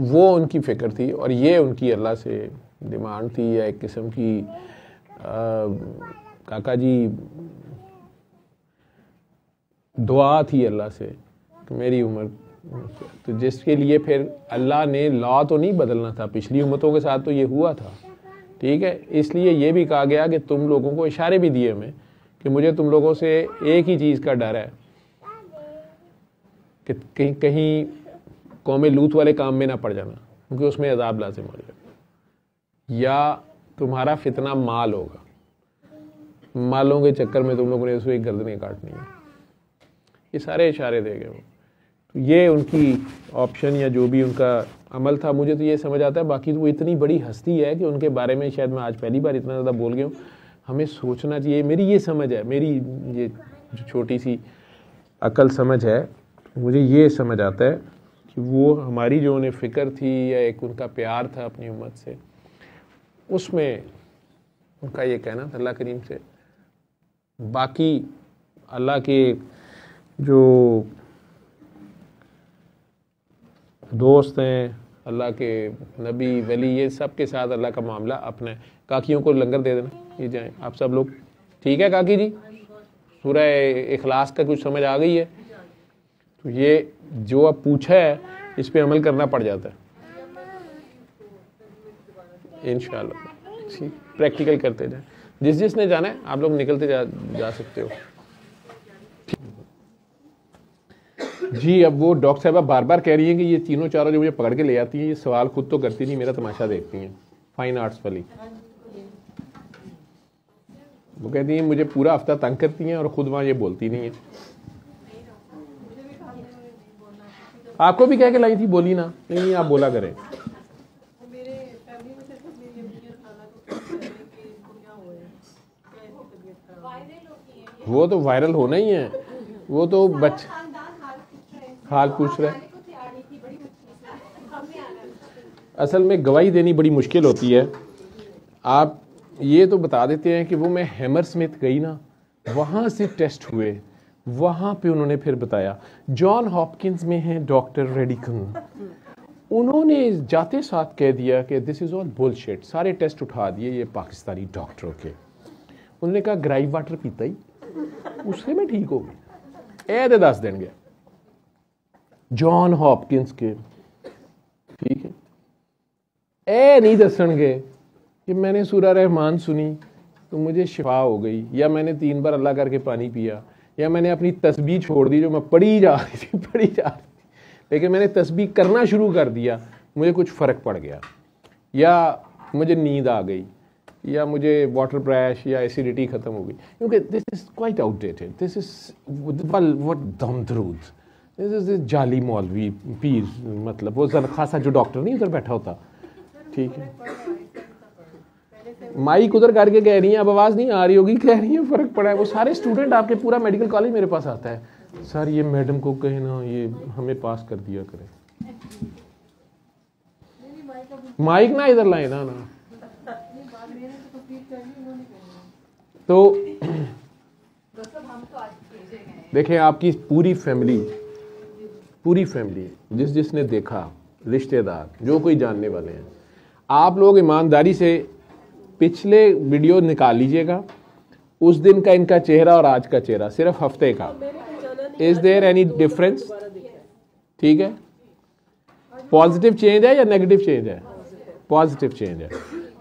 वो उनकी फिक्र थी और ये उनकी अल्लाह से डिमांड थी या एक किस्म की काका जी दुआ थी अल्लाह से कि मेरी उम्र, तो जिसके लिए फिर अल्लाह ने लॉ तो नहीं बदलना था, पिछली उम्मतों के साथ तो ये हुआ था, ठीक है। इसलिए ये भी कहा गया कि तुम लोगों को इशारे भी दिए हमें कि मुझे तुम लोगों से एक ही चीज़ का डर है कि कहीं कहीं कौम लूत वाले काम में ना पड़ जाना, क्योंकि उसमें अजाब लाजिम हो जाएगा, या तुम्हारा फितना माल होगा, मालों के चक्कर में तुम लोगों ने उसको एक गर्दनें काटनी है। ये सारे इशारे दे गए वो। तो ये उनकी ऑप्शन या जो भी उनका अमल था, मुझे तो ये समझ आता है। बाकी तो वो इतनी बड़ी हस्ती है कि उनके बारे में शायद मैं आज पहली बार इतना ज़्यादा बोल गया हूँ। हमें सोचना चाहिए, मेरी ये समझ है, मेरी ये जो छोटी सी अकल समझ है, मुझे ये समझ आता है कि वो हमारी जो उन्हें फ़िक्र थी या एक उनका प्यार था अपनी उम्मत से, उसमें उनका ये कहना था अल्लाह करीम से। बाकी अल्लाह के जो दोस्त हैं, अल्लाह के नबी वली, ये सब के साथ अल्लाह का मामला अपना है। काकियों को लंगर दे देना, ये जाएं आप सब लोग, ठीक है काकी जी। सूरह इखलास का कुछ समझ आ गई है तो ये जो अब पूछा है इस पे अमल करना पड़ जाता है इंशाल्लाह। प्रैक्टिकल करते जाए, जिसने जाना है आप लोग निकलते जा सकते हो जी। अब वो डॉक्टर साहबा बार बार कह रही हैं कि ये तीनों चारों जो मुझे पकड़ के ले आती हैं, ये सवाल खुद तो करती नहीं, मेरा तमाशा देखती हैं, फाइन आर्ट्स वाली। वो कहती हैं मुझे पूरा हफ्ता तंग करती हैं और खुद वहाँ ये बोलती नहीं है। आपको भी कह के लाई थी, बोली ना, नहीं आप बोला करें। वो तो वायरल होना ही है, वो तो हाल पूछ रहे हैं। असल में गवाही देनी बड़ी मुश्किल होती है। आप ये तो बता देते हैं कि वो मैं हैमरस्मिथ गई ना, वहाँ से टेस्ट हुए, वहाँ पे उन्होंने फिर बताया। जॉन हॉपकिंस में है डॉक्टर रेडिकन, उन्होंने जाते साथ कह दिया कि दिस इज़ ऑल बुलशिट, सारे टेस्ट उठा दिए ये पाकिस्तानी डॉक्टरों के। उन्होंने कहा ग्राइव वाटर पीता ही उससे मैं ठीक हो गई। ए दे 10 दिन गया जॉन हॉपकिंस के, ठीक है। ए नहीं दसणगे कि मैंने सूरह रहमान सुनी तो मुझे शिफा हो गई, या मैंने 3 बार अल्लाह करके पानी पिया, या मैंने अपनी तस्बीह छोड़ दी जो मैं पढ़ी जा रही थी, लेकिन मैंने तस्बीह करना शुरू कर दिया, मुझे कुछ फ़र्क पड़ गया, या मुझे नींद आ गई, या मुझे वाटर ब्रैश या एसिडिटी ख़त्म हो गई। क्योंकि this is quite outdated, this is what दमदरूद, दिस इज़ जाली मौलवी पीर, मतलब वो खासा जो डॉक्टर नहीं उधर बैठा होता, ठीक है। माइक उधर करके कह रही हैं, अब आवाज़ नहीं आ रही होगी, कह रही है फ़र्क पड़ा है। वो सारे स्टूडेंट आपके पूरा मेडिकल कॉलेज मेरे पास आता है, सर ये मैडम को कहे ना ये हमें पास कर दिया करे। माइक ना इधर लाए ना तो देखें आपकी पूरी फैमिली जिसने देखा, रिश्तेदार जो कोई जानने वाले हैं, आप लोग ईमानदारी से पिछले वीडियो निकाल लीजिएगा, उस दिन का इनका चेहरा और आज का चेहरा, सिर्फ हफ्ते का। Is there any difference? ठीक है, पॉजिटिव चेंज है या नेगेटिव चेंज है? पॉजिटिव चेंज है,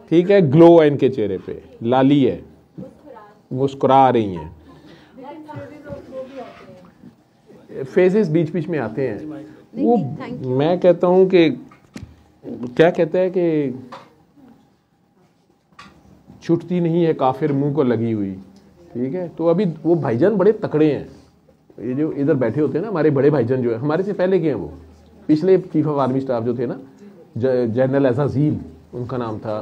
ठीक है। ग्लो है इनके चेहरे पे, लाली है, मुस्कुरा रही हैं। फेजेस बीच बीच में आते हैं, वो मैं कहता हूं कि क्या कहता है कि छुटती नहीं है काफिर मुंह को लगी हुई, ठीक है। तो अभी वो भाईजान बड़े तकड़े हैं, ये जो इधर बैठे होते हैं ना हमारे बड़े भाईजान, जो है हमारे से पहले के हैं, वो पिछले चीफ ऑफ आर्मी स्टाफ जो थे ना, जनरल अज़ाज़ील उनका नाम था,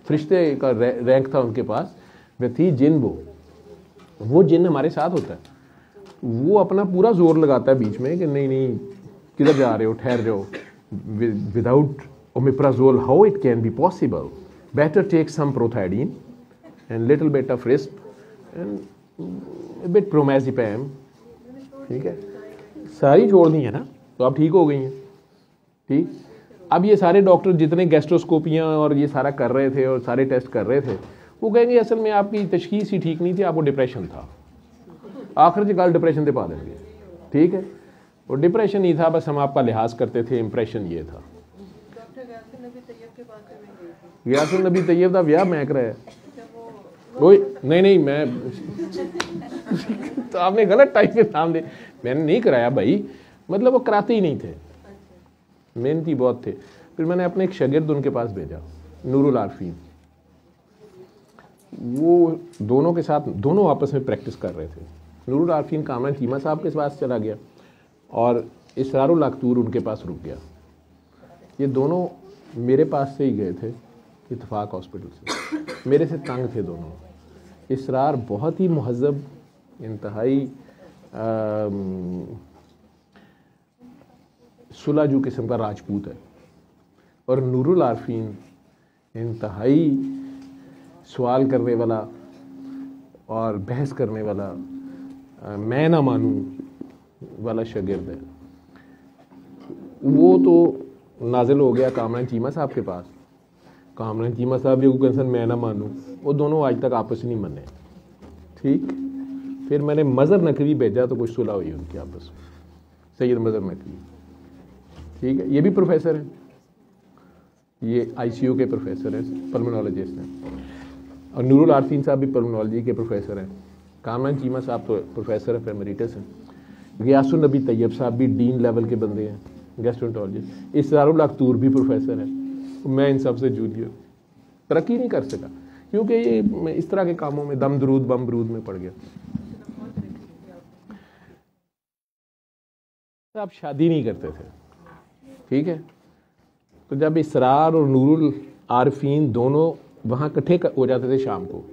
फरिश्ते का रैंक था उनके पास, थी जिन, वो जिन हमारे साथ होता है, वो अपना पूरा जोर लगाता है बीच में कि नहीं नहीं किधर जा रहे हो, ठहर जाओ, without omeprazole how it can be possible, better take some prothiaden and little bit of risp and bit promazepam. ठीक है, सारी छोड़ दी है ना, तो आप ठीक हो गई हैं। ठीक, अब ये सारे डॉक्टर जितने गैस्ट्रोस्कोपियाँ और ये सारा कर रहे थे और सारे टेस्ट कर रहे थे, वो कहेंगे असल में आपकी तशखीस ही ठीक नहीं थी, आपको डिप्रेशन था। आखिर से कल डिप्रेशन से पा देंगे। ठीक है, वो डिप्रेशन ही था, बस हम आपका लिहाज करते थे, इम्प्रेशन ये था। गयासुल नबी तैयब का ब्याह महक रहा है कोई नहीं मैं तो आपने गलत टाइप के नाम दे, मैंने नहीं कराया भाई, मतलब वो कराते ही नहीं थे, मेहनती बहुत थे। फिर मैंने अपने एक शागिर्द उनके पास भेजा, नूरुल आरफीन, वो दोनों के साथ दोनों आपस में प्रैक्टिस कर रहे थे। नूरुल आरफीन कामरान चीमा साहब के पास चला गया और इसरारुल अख्तूर उनके पास रुक गया। ये दोनों मेरे पास से ही गए थे इत्तेफाक हॉस्पिटल से, मेरे से तंग थे दोनों। इसरार बहुत ही मुहज़्ज़ब, इंतहाई सुलाजू किस्म का राजपूत है, और नूरुल आरफीन इंतहाई सवाल करने वाला और बहस करने वाला, मैं ना मानूं वाला शागिर्द है। वो तो नाजिल हो गया कामरान चीमा साहब के पास, कामरान चीमा साहब भी कंसर्न मैं ना मानूं, वो दोनों आज तक आपस में नहीं बने। ठीक, फिर मैंने मज़हर नकवी भेजा तो कुछ सुलह हुई उनकी आपस में, सैयद मज़हर नकवी। ठीक है, ये भी प्रोफेसर हैं, ये ICU के प्रोफेसर हैं, पल्मोनोलॉजिस्ट हैं, और नूरुल आरफीन साहब भी पल्मोनोलॉजी के प्रोफेसर हैं। कामरान चीमा साहब तो प्रोफेसर है, एमेरिटस हैं। गयासुल नबी तैयब साहब भी डीन लेवल के बंदे हैं, गैस्ट्रोएंटरोलॉजिस्ट। इसरारुल अख्तूर भी प्रोफेसर है, मैं इन सबसे जूनियर, तरक्की नहीं कर सका क्योंकि ये इस तरह के कामों में दम दरूद बम बरूद में पड़ गया। आप शादी नहीं करते थे, ठीक है, तो जब इसरार और नूरुल आरफीन दोनों वहाँ इकट्ठे हो जाते थे शाम को,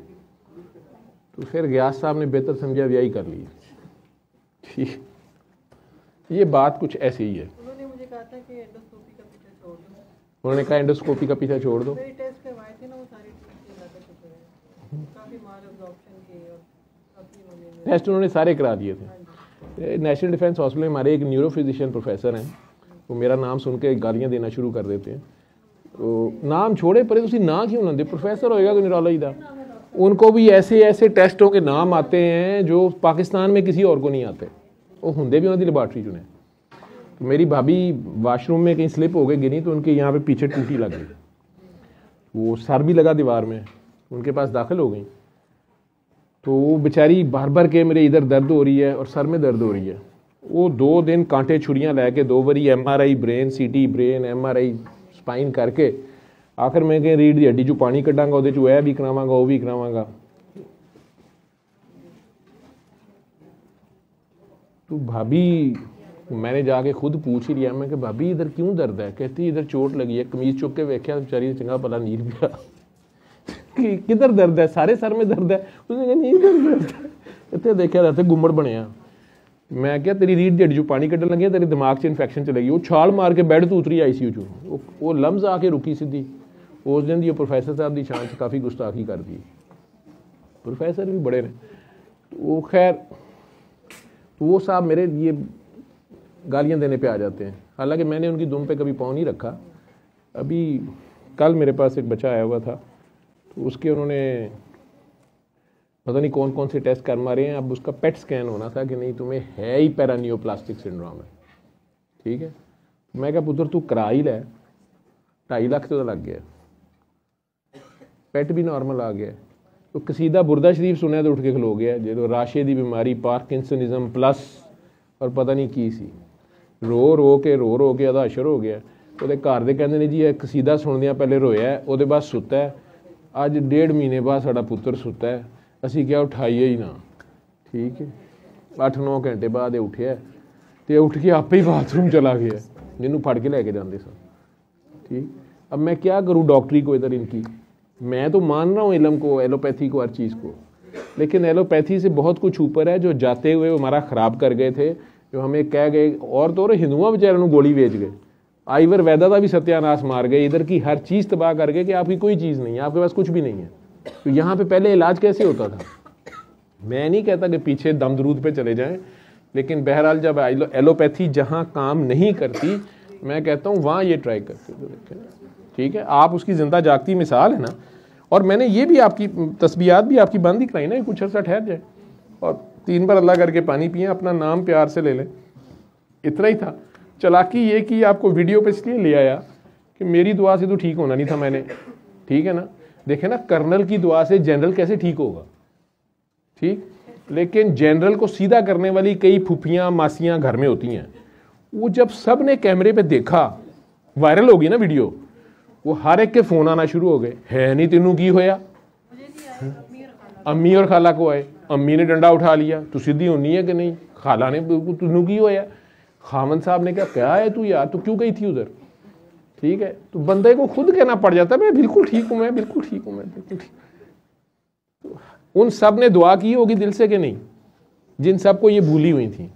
तो फिर गयास साहब ने बेहतर समझा ब्याही कर ली। ठीक, ये बात कुछ ऐसी ही है। उन्होंने मुझे कहा था कि एंडोस्कोपी का पीछा छोड़ दो, उन्होंने कहा एंडोस्कोपी का पीछा छोड़ दो। मेरी टेस्ट करवाए थे ना, वो सारी काफ़ी माल अब्जॉर्प्शन की और काफ़ी टेस्ट उन्होंने सारे करा दिए थे। नेशनल डिफेंस हॉस्पिटल में हमारे एक न्यूरो फिजिशियन प्रोफेसर हैं, वो मेरा नाम सुन के गालियाँ देना शुरू कर देते हैं। तो नाम छोड़े पर तुम ना क्यों ना दे, प्रोफेसर होएगा कोई न्यूरोलॉजी का। उनको भी ऐसे ऐसे टेस्टों के नाम आते हैं जो पाकिस्तान में किसी और को नहीं आते, वो होंगे भी उन्होंने लेबॉर्ट्री चुने। तो मेरी भाभी वाशरूम में कहीं स्लिप हो गई, गिरी, तो उनके यहाँ पे पीछे टूटी लग गई, वो सर भी लगा दीवार में, उनके पास दाखिल हो गई। तो वो बेचारी बार बार के मेरे इधर दर्द हो रही है और सर में दर्द हो रही है। वो 2 दिन कांटे छुरियाँ लैके 2 बारी MRI brain, CT brain, MRI spine करके आखिर मैं कहीं रीढ़ की हड्डी चो पानी कड्डांगा, वो यह भी करावांगा, वो भी करावांगा। तो भाभी, मैंने जाके खुद पूछ ही लिया, मैं कि भाभी इधर क्यों दर्द है? कहती इधर चोट लगी है। कमीज चुक के वेख्या, बेचारी चंगा भला नीर पिया कि किधर दर्द है? सारे सर में दर्द है। उसने कहा नहीं दर्द है, इतने देखा रहते गुम्मड़ बने। मैं क्या तेरी रीढ़ की हड्डी चो पानी कड्डन लगे, तेरे दिमाग च इन्फेक्शन चलेगी। वो छाल मार के बैड तो उतरी ICU चो, वो लम्स आके रुकी सीधी। उस दिन दी प्रोफेसर साहब की शान काफ़ी गुस्ताखी कर दी। प्रोफेसर भी बड़े ने, वो खैर, तो वो साहब मेरे लिए गालियां देने पे आ जाते हैं। हालांकि मैंने उनकी दुम पे कभी पाँव नहीं रखा। अभी कल मेरे पास एक बच्चा आया हुआ था, तो उसके उन्होंने पता नहीं कौन कौन से टेस्ट कर मारे हैं। अब उसका पेट स्कैन होना था कि नहीं तुम्हें है ही पैरानियोप्लास्टिक सिंड्रोम है, ठीक है। मैं क्या पुत्र तू करा ही लै, 2.5 लाख तो लग गया, पेट भी नॉर्मल आ गया। तो कसीदा बुरदा शरीफ सुनिया तो उठ के खलो गया, जो राशे की बीमारी, पार्किंसनिज्म प्लस और पता नहीं की सी, रो रो के अदा अशर हो गया। ਉਹਦੇ घर ਦੇ ਕਹਿੰਦੇ ਨੇ जी ਇਹ कसीदा सुनदियां पहले रोया, ਉਹਦੇ बाद सुता है। अज 1.5 महीने बाद साड़ा पुत्र सुता है, असी क्या उठाइए ही ना, ठीक है। 8-9 घंटे बाद ये उठिया तो उठ के आपे ही बाथरूम चला गया, जिन्होंने फड़ के लैके जाते सन, ठीक। अब मैं क्या करूँ डॉक्टरी को इधर इनकी, मैं तो मान रहा हूँ इल्म को, एलोपैथी को, हर चीज़ को, लेकिन एलोपैथी से बहुत कुछ ऊपर है जो जाते हुए हमारा ख़राब कर गए थे, जो हमें कह गए। और तो हिंदुओं बेचारों को गोली बेच गए, आयुर्वेदा का भी सत्यानाश मार गए, इधर की हर चीज़ तबाह कर गए कि आपकी कोई चीज़ नहीं है, आपके पास कुछ भी नहीं है। तो यहाँ पे पहले इलाज कैसे होता था? मैं नहीं कहता कि पीछे दम दरूद पे चले जाएं, लेकिन बहरहाल जब एलोपैथी जहाँ काम नहीं करती, मैं कहता हूँ वहाँ ये ट्राई करते थे। ठीक है, आप उसकी जिंदा जागती मिसाल है ना। और मैंने ये भी आपकी तस्बीहात भी आपकी बंद ही कराई ना, कुछ अर्सा ठहर जाए और 3 बार अल्लाह करके पानी पिए, अपना नाम प्यार से ले लें, इतना ही था। चालाकी ये कि आपको वीडियो पे इसलिए ले आया कि मेरी दुआ से तो ठीक होना नहीं था मैंने, ठीक है ना। देखे ना, कर्नल की दुआ से जनरल कैसे ठीक होगा, ठीक। लेकिन जनरल को सीधा करने वाली कई फूफियाँ मासियाँ घर में होती हैं। वो जब सब ने कैमरे पे देखा, वायरल होगी ना वीडियो, वो हर एक के फोन आना शुरू हो गए, है नहीं तेनू की होया। अम्मी और खाला को आए, अम्मी ने डंडा उठा लिया, तू सीधी होनी है कि नहीं, खाला ने तेनू की होया। खामन साहब ने क्या है तू यार, तू क्यों गई थी उधर, ठीक है। तो बंदे को खुद कहना पड़ जाता है मैं बिल्कुल ठीक हूँ, मैं बिल्कुल ठीक हूँ, मैं बिल्कुल ठीक। उन सब ने दुआ की होगी दिल से कि नहीं, जिन सबको ये भूली हुई थी,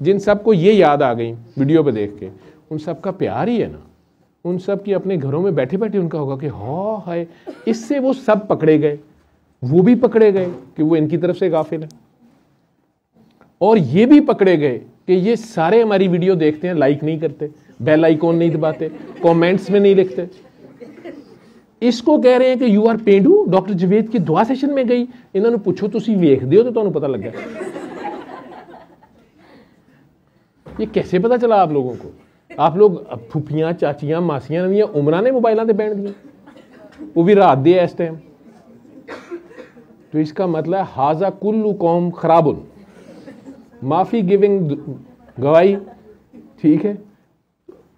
जिन सबको ये याद आ गई वीडियो पे देख के, उन सब का प्यार ही है ना। उन सब की अपने घरों में बैठे बैठे उनका होगा कि हाँ है, इससे वो सब पकड़े गए, वो भी पकड़े गए कि वो इनकी तरफ से गाफिल है, और ये भी पकड़े गए कि ये सारे हमारी वीडियो देखते हैं, लाइक नहीं करते, बेल आइकॉन नहीं दबाते, कमेंट्स में नहीं लिखते। इसको कह रहे हैं कि you are Pendu, doctor Javed की दुआ सेशन में गई, इन्होंने पूछो तुसी वेखदे हो तो तुहानू पता लग गया। ये कैसे पता चला आप लोगों को? आप लोग फुफियां चाचियां मासियां नवियां उमरां ने मोबाइलों से बैंड दिए, वो भी रात दे इस टाइम। तो इसका मतलब हाजा कुल्लू कौम खराबुन, माफी गिविंग गवाही, ठीक है।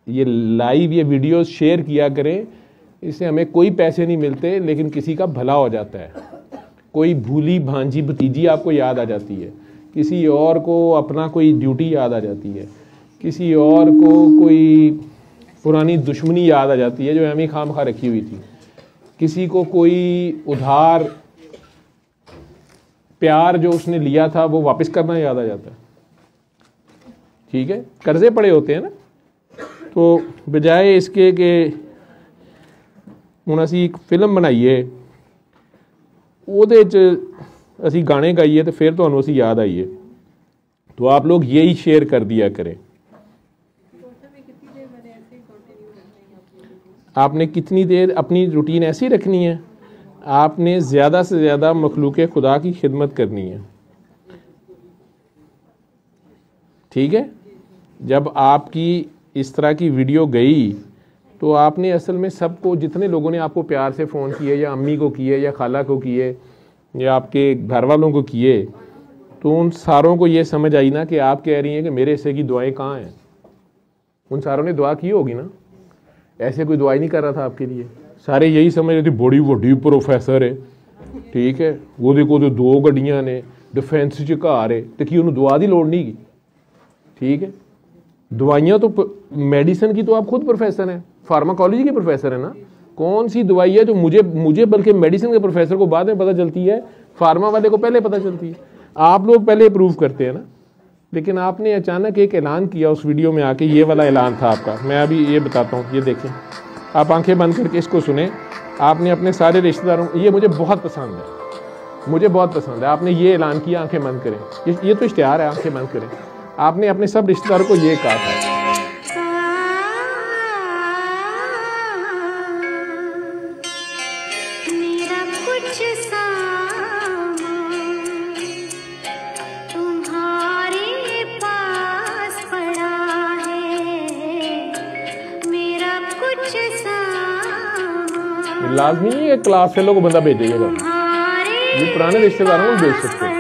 ये लाइव ये वीडियोस शेयर किया करें, इससे हमें कोई पैसे नहीं मिलते, लेकिन किसी का भला हो जाता है। कोई भूली भांजी भतीजी आपको याद आ जाती है, किसी और को अपना कोई ड्यूटी याद आ जाती है, किसी और को कोई पुरानी दुश्मनी याद आ जाती है जो हमें खाम खा रखी हुई थी, किसी को कोई उधार प्यार जो उसने लिया था वो वापस करना याद आ जाता है, ठीक है। कर्जे पड़े होते हैं ना। तो बजाय इसके कि ਹੁਣ ਅਸੀਂ ਇੱਕ ਫਿਲਮ ਬਣਾਈਏ, ਉਹਦੇ 'ਚ ਅਸੀਂ गाने गाइए तो फिर ਤੁਹਾਨੂੰ ਅਸੀਂ याद आइए। तो आप लोग यही शेयर कर दिया करें। आपने कितनी देर अपनी रूटीन ऐसी रखनी है, आपने ज़्यादा से ज़्यादा मखलूक खुदा की खिदमत करनी है, ठीक है। जब आपकी इस तरह की वीडियो गई तो आपने असल में सबको, जितने लोगों ने आपको प्यार से फ़ोन किए, या अम्मी को किए, या खाला को किए, या आपके घर वालों को किए, तो उन सारों को ये समझ आई ना कि आप कह रही हैं कि मेरे हिस्से की दुआएं कहाँ हैं। उन सारों ने दुआ की होगी ना, ऐसे कोई दुआ नहीं कर रहा था आपके लिए। सारे यही समझ रहे थे बड़ी वड्डी प्रोफैसर है, ठीक है, वो देखो तो 2 गड्डियां ने, डिफेंस च घर है, तो कि उन्होंने दुआ की लोड़ नहीं की, ठीक है। दवाइयाँ तो मेडिसिन की तो आप खुद प्रोफेसर हैं, फार्माकोलॉजी के प्रोफेसर है ना। कौन सी दवाई है जो मुझे बल्कि मेडिसिन के प्रोफेसर को बाद में पता चलती है, फार्मा वाले को पहले पता चलती है। आप लोग पहले अप्रूव करते हैं ना। लेकिन आपने अचानक एक ऐलान किया उस वीडियो में आके, ये वाला ऐलान था आपका। मैं अभी ये बताता हूँ, ये देखें, आप आंखें बंद करके इसको सुने। आपने अपने सारे रिश्तेदारों, ये मुझे बहुत पसंद है, मुझे बहुत पसंद है। आपने ये ऐलान किया, आंखें बंद करें, ये तो इश्तिहार है, आंखें बंद करें। आपने अपने सब रिश्तेदारों को ये कहा था, लाजमी नहीं है क्लास फेलो को बंदा भेजिएगा, ये पुराने रिश्तेदारों को भेज सकते हैं।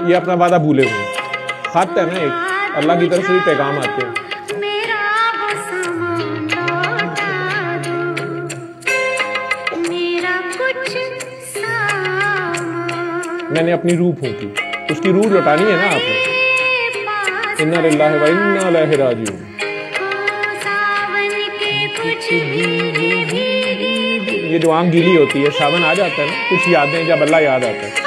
ये अपना वादा भूले हुए, खत है ना एक, अल्लाह की तरफ से भी पैगाम आते हैं। मैंने अपनी रूह फूंकी, उसकी रूह लौटानी है ना आपने। इन्ना लिल्लाहि व इन्ना इलैहि राजिऊन। ये जो आंख गीली होती है, सावन आ जाता है ना, कुछ यादें जब अल्लाह याद आता है।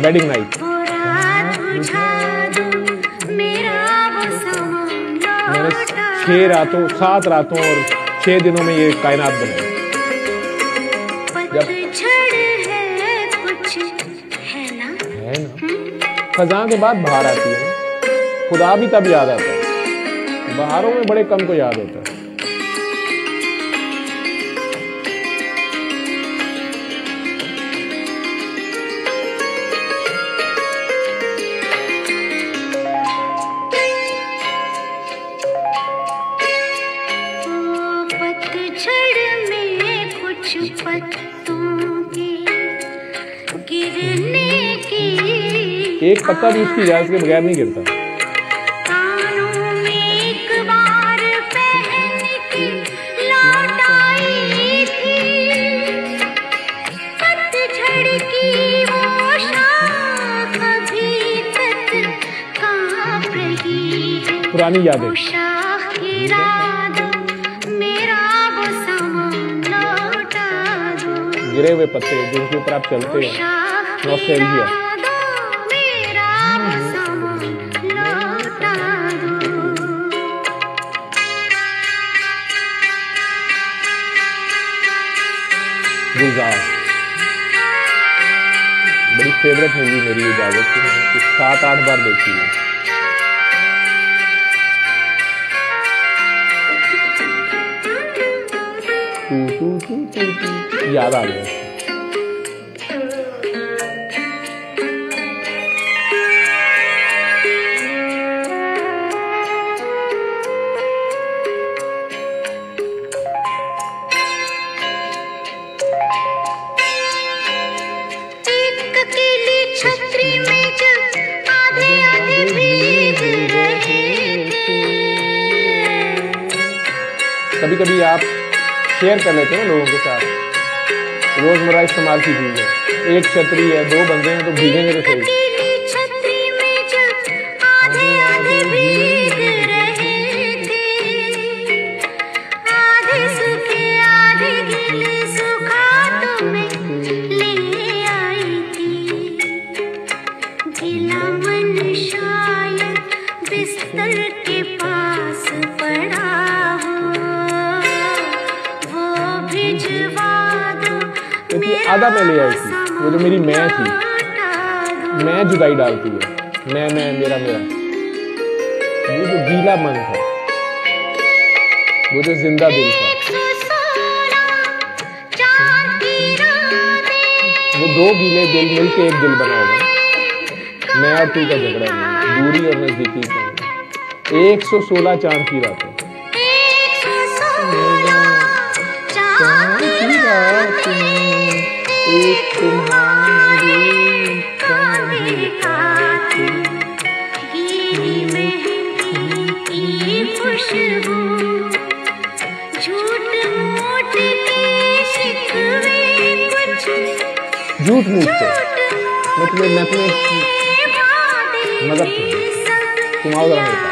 वेडिंग नाइट, मैंने 6 रातों 7 रातों और 6 दिनों में ये कायनात बनाई। जब है ना खजा के बाद बाहर आती है ना, खुदा भी तब याद आता है। बहारों में बड़े कम को याद होता है। एक पत्ता भी उसकी इजाजत के बगैर नहीं गिरता। पुरानी यादें, गिरे हुए पत्ते जिनके ऊपर आप चलते हैं, नॉस्टैल्जिया। गुलजार बड़ी फेवरेट मूवी मेरी इजाजत की, मैंने 7-8 बार देखी है। याद आ गया। कभी कभी आप शेयर कर लेते हैं ना लोगों के साथ, रोजमर्रा इस्तेमाल की चीज है। एक छतरी है, 2 बंदे हैं तो भीगेंगे तो सही। आधा मैं ले आई थी, वो जो मेरी मैं थी, मैं जुदाई डालती है, मैं मेरा मेरा, वो जो गीला मन था, वो जो जिंदा दिल था, वो 2 गीले दिल मिलके एक दिल बना होगा। मैं और तू का झगड़ा नहीं, दूरी और नजदीकी का। 116 चांद की रातें, एक तुम्हारी खुशबू, झूठ मूठ के मतलब मैं तुम्हें मदद तुम आओ जरा मेरे पास।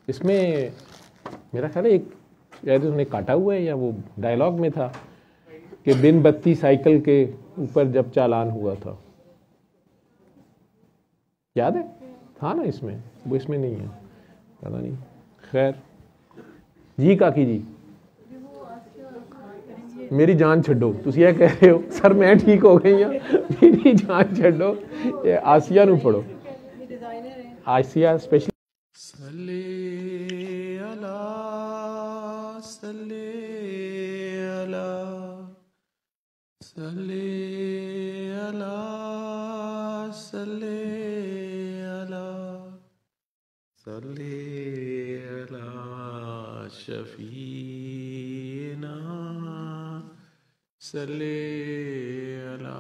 इसमें मेरा ख्याल है एक शायद उसने काटा हुआ है या वो डायलॉग में था कि बिन बत्ती साइकिल के ऊपर जब चालान हुआ था, याद है? था ना इसमें, वो इसमें नहीं है, पता नहीं। खैर जी काकी जी, मेरी जान छड्डो, तुसी ये कह रहे हो सर मैं ठीक हो गई हाँ, मेरी जान छड्डो, ये आसिया नू पढ़ो, आसिया स्पेशली। सल्ले अला सल्ले अला सल्ले अला सल्ले अला सल्ले अला शफीना सल्ले अला